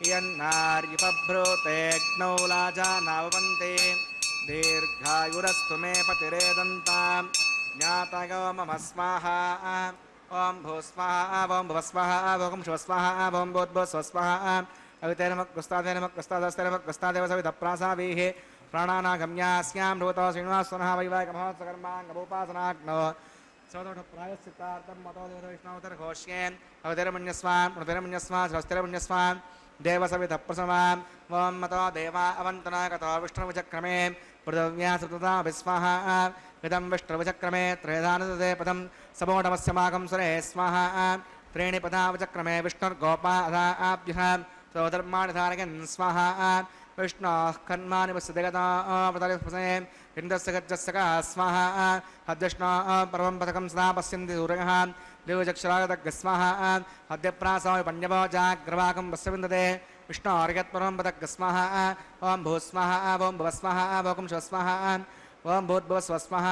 ఇయన్నార్యపభ్రూతేగ్నౌ లాజానావపంతి దీర్ఘాయురస్తు మే పతిరేదంతాం జ్ఞాతయో మమ స్వాహా ఓం భూ స్వాహా ఓం భువ స్వాహా ఓం శివ స్వాహా ఓం భూర్భువ స్వ స్వాహా అవితే నమః గుస్తాదే నమః గుస్తాదస్తే నమః గుస్తాదేవ సవిత ప్రాసావీః ప్రాణానాగమ్యాస్యాం భూతో శ్రీనివాసనః వైవాహిక మహోత్సకర్మాంగమోపాసనాగ్నో సోదోఢ ప్రాయశ్చిత్తార్థం మతో దేవత విష్ణోత్తరఘోష్యే అవతిరమన్యస్వాం హృదయమన్యస్వాం స్వస్తిరమన్యస్వాం దేవ సవిత ప్రసమాం ఓం మతో దేవా అవంతనాగతో విష్ణువిచక్రమే పృథివ్యాసృతాభిస్వాహ ఇదం విష్ణువిచక్రమే త్రేధానదే పదం సమోఢమస్యమాకం సురే స్వాహ త్రీణి పదావచక్రమే విష్ణుర్గోపాదాభ్యః సోధర్మాణి ధారయన్ స్వాహ విష్ణోః కర్మాణి వసుదేగతావతరిస్పసే ఇంద్రస్య గజ్జస్య స్వాహ హద్విష్ణో పరమం పథకం సదా పశ్యంతి సూర్యః దేవచక్షురాగతగ్గ స్వాహ హద్యప్రాసాయ పణ్యభోజాగ్రవాకం వస్య విందతే విష్ణోర్యత్పరమం పథగ్గ స్వాహ ఓం భూ స్వాహ ఓం భువ స్వాహ ఓం శివ స్వాహ ఓం భూర్భువ స్వ స్వాహ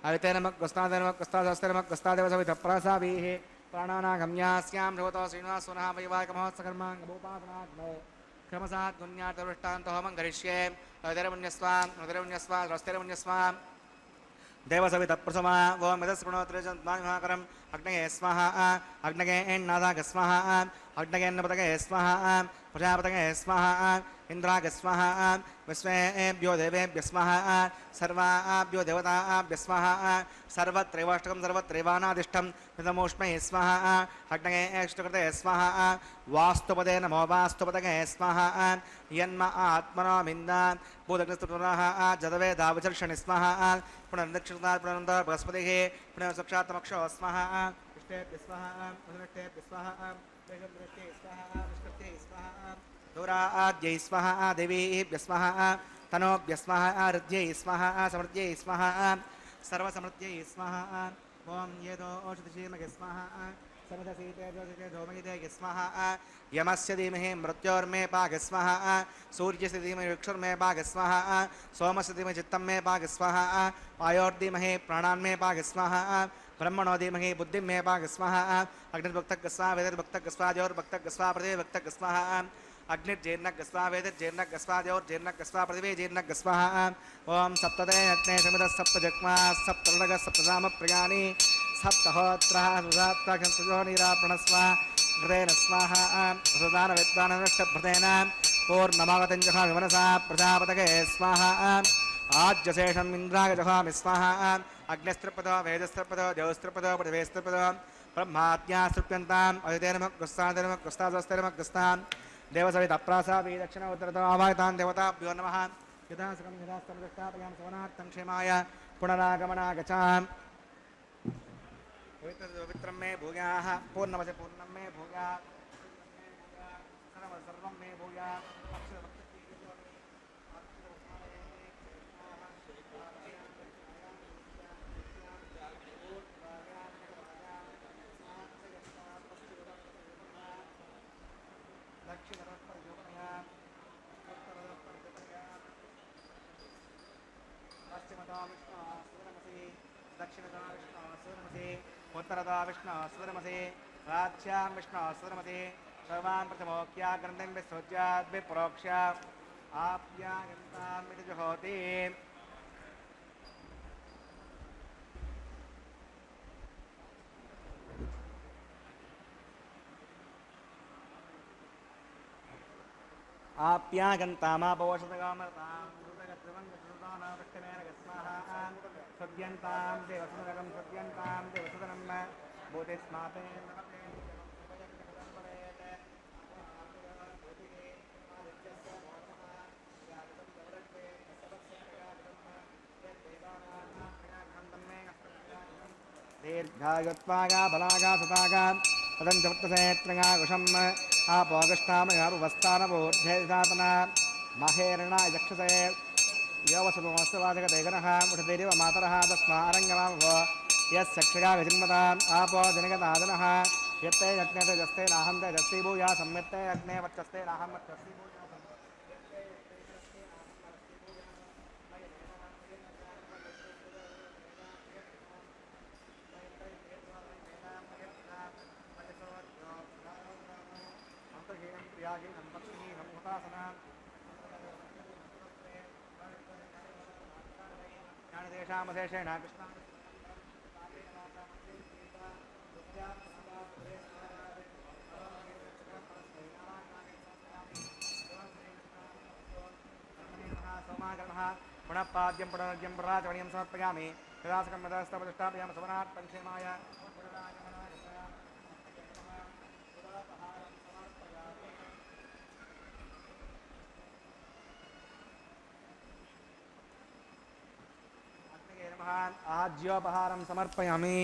అవితే నమః గుస్తాదే నమః గుస్తాదస్తే నమః గుస్తాదేవ సవిత ప్రాసావీః ప్రాణానాగమ్యాస్యాం భూతో శ్రీనివాసనః వైవాహిక మహోత్సకర్మాంగమోపాసనాగ్నో క్రమసాత్ గుణ్యాతవృష్టాంత హోమం గరిష్యే హృదయమున్యస్వాం హృదయమున్యస్వాం స్వస్తిరమున్యస్వాం దేవ సవిత ప్రసమా ఓం యదస్పృణోత్రేజన్మాకరం అగ్నగే స్వాహ అగ్నగే ఎన్నాదాగ స్వాహ అగ్నగేన్నపతగే స్వాహ ప్రజాపతగే స్వాహ ఇంద్రాగ స్వాహ విశ్వేభ్యో దేవేభ్య స్వాహ సర్వాభ్యో దేవతాభ్య స్వాహ సర్వత్రైవాష్టకం సర్వత్రైవానాదిష్టం విధమోష్మై స్వాహ అగ్నగే ఇష్టకృతే స్వాహ వాస్తుపదే నమో వాస్తుపతగే స్వాహ యన్మ ఆత్మనామింద భూతగ్నిస్తునః జదవేదావచర్షణి స్వాహ పునర్దక్షిణా పునరంద బృహస్పతి పునః సాక్షాత్మక్షో స్వాహ ఇష్టేభ్య స్వాహ పునరిష్టేభ్య స్వాహ వేషద్రష్టే స్వాహ విష్కృతే స్వాహ దూరాద్యై స్వాహ దేవీభ్య స్వాహ తనోభ్య స్వాహ రుద్ధ్యై స్వాహ సమృద్ధ్యై స్వాహ సర్వసమృద్ధ్యై స్వాహ ఓం ఏదో ఓషధీమగే స్వాహ సమదసీతే ధోమయితే స్వాహ యమస్య ధీమహి మృత్యోర్మే పాగ స్వాహ సూర్యస్య ధీమహి విక్షుర్మే పాగ స్వాహ సోమస్య ధీమహి చిత్తం మే పాగ స్వాహ వాయోర్ధీమహి ప్రాణాన్మే పాగ స్వాహ బ్రహ్మణో ధీమహి బుద్ధిం మే పాగ స్వాహ అగ్నిర్భక్తగ్ స్వాహ వేదర్భక్తగ్ స్వాహ జ్యోర్భక్తగ్ స్వాహ పృథివీభక్తగ్ స్వాహ అగ్నిర్జీర్ణగ్ స్వాహ వేదర్జీర్ణగ్ స్వాహ జ్యోర్జీర్ణగ్ స్వాహ పృథివీజీర్ణగ్ స్వాహ ఓం సప్తదే అగ్నే సమిద సప్తజగ్మా సప్తరగ సప్తధామ ప్రియాని సప్తహోత్రః సుధాత్మజోనిరాపణస్వ హృదయన స్వాహ హృదాన విద్వానష్టభృతేన పూర్ణమావతం జహామి మనసా ప్రజాపతగే స్వాహ ఆజ్యశేషం ఇంద్రాయ జహామి స్వాహ అగ్నిస్త్రిపదో వేదస్త్రిపదో దేవస్త్రిపదో పృథివేస్త్రిపదో బ్రహ్మాజ్ఞాస్తృప్యంతాం అదితే నమః గుస్తాదే నమః గుస్తాదస్తే నమః గుస్తాం దేవసవిత అప్రాసావి దక్షిణ ఉత్తరతో ఆవాహితాన్ దేవతాభ్యో నమః యథాసుఖం యథాస్తమదష్టాపయాం సవనార్థం క్షేమాయ పునరాగమనాగచాం पवित्रं मे भूयाः पूर्णमस्य पूर्णं मे भूयात् सर्वं मे भूयात् दक्षिणदा विष्णु सूर्यमसे उत्तरदा विष्णु सूर्यमसे प्राच्यां विष्णु सूर्यमसे सर्वान् प्रथमोक्या ग्रन्थिं विसृज्यात् विप्रोक्ष्य आप्यायन्तामिति जुहोति आप्यागन्तामापोषतगामरतां सद्यन्तां देवसुदरं सद्यन्तां देवसुदरं बोधिस्माते दीर्घायुत्वागा बलागा सतागा तदञ्चवत्तसेत्रगा कुशम् आपोगष्टामयापुवस्तानबोध्यैधातना महेरणा यक्षसे योवसुमोत्सवाजगदेगनः मुठदेव मातरः तस्मारङ्गमामव यस्सक्षगा गजन्मताम् आपो जनगदादनः यत्ते यज्ञे तेजस्ते नाहं तेजस्वी भूया सम्यत्ते यज्ञे वर्चस्ते नाहं वर्चस्वी भूया ज्ञानदेशामशेषेण कृष्ण सोमाकर्णः पुनः पाद्यं पुनर्घ्यं पुराचमणीयं समर्पयामि यदासकं यदास्तवदष्टाभ्यां सुवनात् पञ्चमाय आज्योपहारं समर्पयामि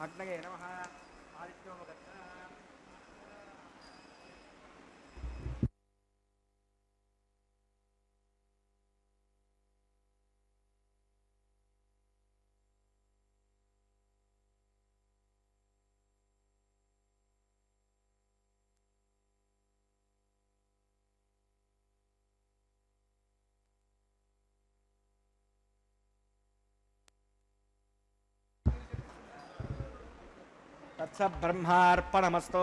अग्नये नमः आदित्योपगतः तत्सब्रह्मार्पणमस्तु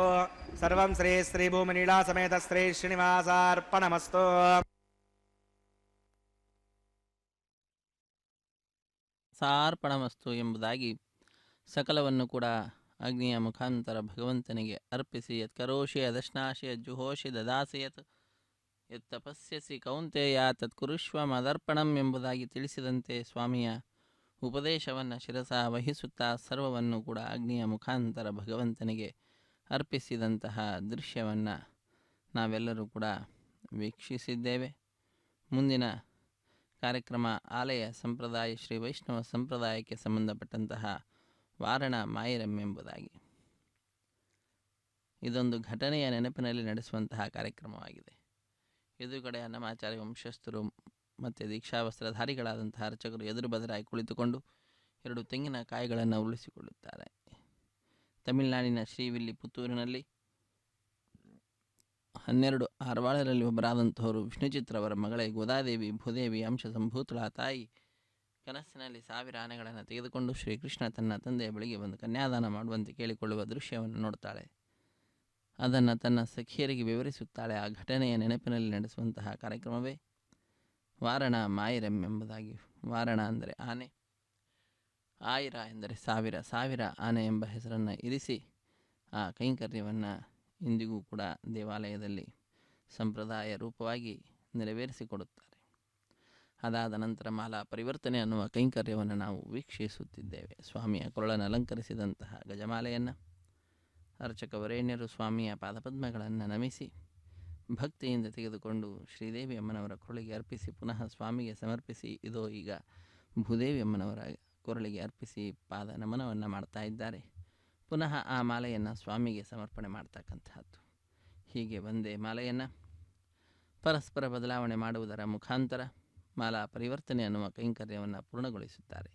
सर्वं श्री श्रीभूमिनीला समेत श्री श्रीनिवासार्पणमस्तु ಸಾರ್ಪಣಮಸ್ತು ಎಂಬುದಾಗಿ ಸಕಲವನ್ನು ಕೂಡ ಅಗ್ನಿಯ ಮುಖಾಂತರ ಭಗವಂತನಿಗೆ ಅರ್ಪಿಸಿ ಯತ್ ಕರೋಷಿ ಅದಶ್ನಾಶಿ ಯಜ್ಜುಹೋಷಿ ದದಾಸಿ ಯತ್ ತಪಸ್ಯಸಿ ಕೌಂತೆಯ ತತ್ಕುರುಷ್ವ ಮದರ್ಪಣಂ ಎಂಬುದಾಗಿ ತಿಳಿಸಿದಂತೆ ಸ್ವಾಮಿಯ ಉಪದೇಶವನ್ನು ಶಿರಸ ವಹಿಸುತ್ತಾ ಸರ್ವವನ್ನು ಕೂಡ ಅಗ್ನಿಯ ಮುಖಾಂತರ ಭಗವಂತನಿಗೆ ಅರ್ಪಿಸಿದಂತಹ ದೃಶ್ಯವನ್ನು ನಾವೆಲ್ಲರೂ ಕೂಡ ವೀಕ್ಷಿಸಿದ್ದೇವೆ. ಮುಂದಿನ ಕಾರ್ಯಕ್ರಮ ಆಲಯ ಸಂಪ್ರದಾಯ ಶ್ರೀ ವೈಷ್ಣವ ಸಂಪ್ರದಾಯಕ್ಕೆ ಸಂಬಂಧಪಟ್ಟಂತಹ ವಾರಣ ಮಾಯಿರಂ ಎಂಬುದಾಗಿ ಇದೊಂದು ಘಟನೆಯ ನೆನಪಿನಲ್ಲಿ ನಡೆಸುವಂತಹ ಕಾರ್ಯಕ್ರಮವಾಗಿದೆ. ಎದುರುಗಡೆ ಅನ್ನಮಾಚಾರ್ಯ ವಂಶಸ್ಥರು ಮತ್ತು ದೀಕ್ಷಾವಸ್ತ್ರಧಾರಿಗಳಾದಂತಹ ಅರ್ಚಕರು ಎದುರು ಬದರಾಗಿ ಕುಳಿತುಕೊಂಡು 2 ತೆಂಗಿನಕಾಯಿಗಳನ್ನು ಉರುಳಿಸಿಕೊಳ್ಳುತ್ತಾರೆ. ತಮಿಳುನಾಡಿನ ಶ್ರೀವಿಲ್ಲಿಪುತ್ತೂರಿನಲ್ಲಿ 12 ಆರವಾಳರಲ್ಲಿ ಒಬ್ಬರಾದಂಥವರು ವಿಷ್ಣುಚಿತ್ರವರ ಮಗಳೇ ಗೋದಾದೇವಿ ಭೂದೇವಿ ಅಂಶ ಸಂಭೂತಳ ತಾಯಿ ಕನಸಿನಲ್ಲಿ 1000 ಆನೆಗಳನ್ನು ತೆಗೆದುಕೊಂಡು ಶ್ರೀಕೃಷ್ಣ ತನ್ನ ತಂದೆಯ ಬಳಿಗೆ ಬಂದು ಕನ್ಯಾದಾನ ಮಾಡುವಂತೆ ಕೇಳಿಕೊಳ್ಳುವ ದೃಶ್ಯವನ್ನು ನೋಡ್ತಾಳೆ. ಅದನ್ನು ತನ್ನ ಸಖಿಯರಿಗೆ ವಿವರಿಸುತ್ತಾಳೆ. ಆ ಘಟನೆಯ ನೆನಪಿನಲ್ಲಿ ನಡೆಸುವಂತಹ ಕಾರ್ಯಕ್ರಮವೇ ವಾರಣ ಮಾಯಿರಂ ಎಂಬುದಾಗಿ. ವಾರಣ ಅಂದರೆ ಆನೆ, ಆಯಿರ ಎಂದರೆ 1000 ಆನೆ ಎಂಬ ಹೆಸರನ್ನು ಇರಿಸಿ ಆ ಕೈಂಕರ್ಯವನ್ನು ಇಂದಿಗೂ ಕೂಡ ದೇವಾಲಯದಲ್ಲಿ ಸಂಪ್ರದಾಯ ರೂಪವಾಗಿ ನೆರವೇರಿಸಿಕೊಡುತ್ತಾರೆ. ಅದಾದ ನಂತರ ಮಾಲಾ ಪರಿವರ್ತನೆ ಅನ್ನುವ ಕೈಂಕರ್ಯವನ್ನು ನಾವು ವೀಕ್ಷಿಸುತ್ತಿದ್ದೇವೆ. ಸ್ವಾಮಿಯ ಕೊರಳನ್ನು ಅಲಂಕರಿಸಿದಂತಹ ಗಜಮಾಲೆಯನ್ನು ಅರ್ಚಕ ವರೇಣ್ಯರು ಸ್ವಾಮಿಯ ಪಾದಪದ್ಮಗಳನ್ನು ನಮಿಸಿ ಭಕ್ತಿಯಿಂದ ತೆಗೆದುಕೊಂಡು ಶ್ರೀದೇವಿ ಅಮ್ಮನವರ ಕೊರಳಿಗೆ ಅರ್ಪಿಸಿ ಪುನಃ ಸ್ವಾಮಿಗೆ ಸಮರ್ಪಿಸಿ ಇದೋ ಈಗ ಭೂದೇವಿ ಅಮ್ಮನವರ ಕೊರಳಿಗೆ ಅರ್ಪಿಸಿ ಪಾದ ನಮನವನ್ನು ಮಾಡ್ತಾ ಇದ್ದಾರೆ. ಪುನಃ ಆ ಮಾಲೆಯನ್ನು ಸ್ವಾಮಿಗೆ ಸಮರ್ಪಣೆ ಮಾಡ್ತಕ್ಕಂಥದ್ದು. ಹೀಗೆ ಒಂದೇ ಮಾಲೆಯನ್ನು ಪರಸ್ಪರ ಬದಲಾವಣೆ ಮಾಡುವುದರ ಮುಖಾಂತರ ಮಾಲಾ ಪರಿವರ್ತನೆ ಅನ್ನುವ ಕೈಂಕರ್ಯವನ್ನು ಪೂರ್ಣಗೊಳಿಸುತ್ತಾರೆ.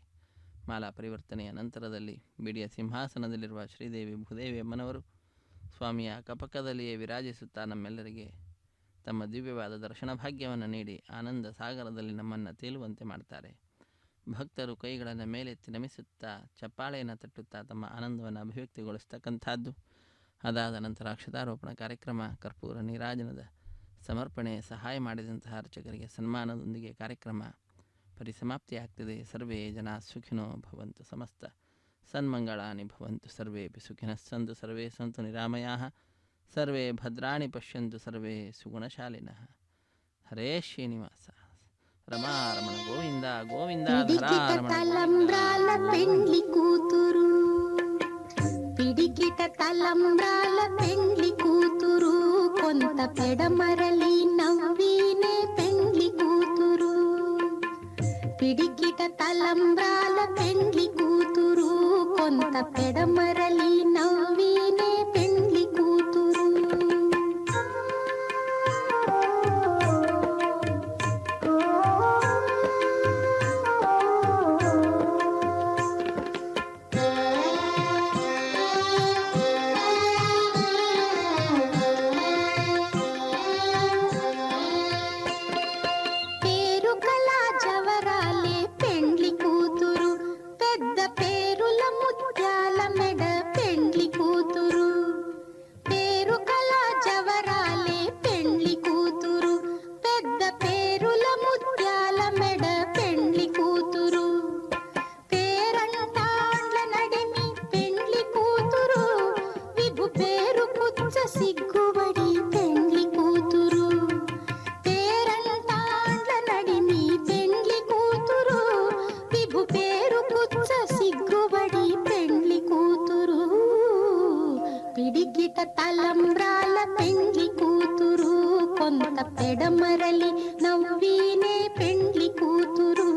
ಮಾಲಾ ಪರಿವರ್ತನೆಯ ನಂತರದಲ್ಲಿ ಬಿಡಿಯ ಸಿಂಹಾಸನದಲ್ಲಿರುವ ಶ್ರೀದೇವಿ ಭೂದೇವಿ ಅಮ್ಮನವರು ಸ್ವಾಮಿಯ ಅಕ್ಕಪಕ್ಕದಲ್ಲಿಯೇ ವಿರಾಜಿಸುತ್ತಾ ನಮ್ಮೆಲ್ಲರಿಗೆ ತಮ್ಮ ದಿವ್ಯವಾದ ದರ್ಶನ ಭಾಗ್ಯವನ್ನು ನೀಡಿ ಆನಂದ ಸಾಗರದಲ್ಲಿ ನಮ್ಮನ್ನು ತೇಲುವಂತೆ ಮಾಡ್ತಾರೆ. ಭಕ್ತರು ಕೈಗಳನ್ನು ಮೇಲೆತ್ತಿ ನಮಿಸುತ್ತಾ ಚಪ್ಪಾಳೆಯನ್ನು ತಟ್ಟುತ್ತಾ ತಮ್ಮ ಆನಂದವನ್ನು ಅಭಿವ್ಯಕ್ತಿಗೊಳಿಸ್ತಕ್ಕಂಥದ್ದು. ಅದಾದ ನಂತರ ಅಕ್ಷತಾರೋಪಣ ಕಾರ್ಯಕ್ರಮ, ಕರ್ಪೂರ ನೀರಾಜನದ ಸಮರ್ಪಣೆ, ಸಹಾಯ ಮಾಡಿದಂತಹ ಅರ್ಚಕರಿಗೆ ಸನ್ಮಾನದೊಂದಿಗೆ ಕಾರ್ಯಕ್ರಮ ಪರಿಸಮಾಪ್ತಿಯಾಗ್ತದೆ. ಸರ್ವೇ ಜನ ಸುಖಿನೋ ಭವಂತು, ಸಮಸ್ತ ಸನ್ಮಂಗಳಾನಿ ಭವಂತು, ಸರ್ವೇಪಿ ಸುಖಿನಃ ಸಂತು, ಸರ್ವೇ ಸಂತು ನಿರಾಮಯಾಃ, ಸರ್ವೇ ಭದ್ರಾಣಿ ಪಶ್ಯಂತು, ಸರ್ವೇ ಸುಗುಣಶಾಲಿನಃ. ಹರೇ ಶ್ರೀನಿವಾಸ. ರಮಾರಮಣ ಗೋವಿಂದ ಗೋವಿಂದ. తలంబ్రాల పెండ్లి కూతురు, పిడికిట తలంబ్రాల పెండ్లి కూతురు, కొంత పెడమరలి నవ్వినే పెండ్లి కూతురు. పిడికిట తలంబ్రాల పెండ్లి కూతురు, కొంత పెడమరలి నవ్వినే పెండ్లి కూతురు. సిగ్గుబడి పెండ్లి కూతురు, పేరంటాండ్ల నడిమి పెండ్లి కూతురు, విభు పేరు పుచ్చ సిగ్గుబడి పెండ్లి కూతురు. పిడికిట తలంబ్రాల పెండ్లి కూతురు, కొంత పెడమరలి నవ్వినే పెండ్లి కూతురు.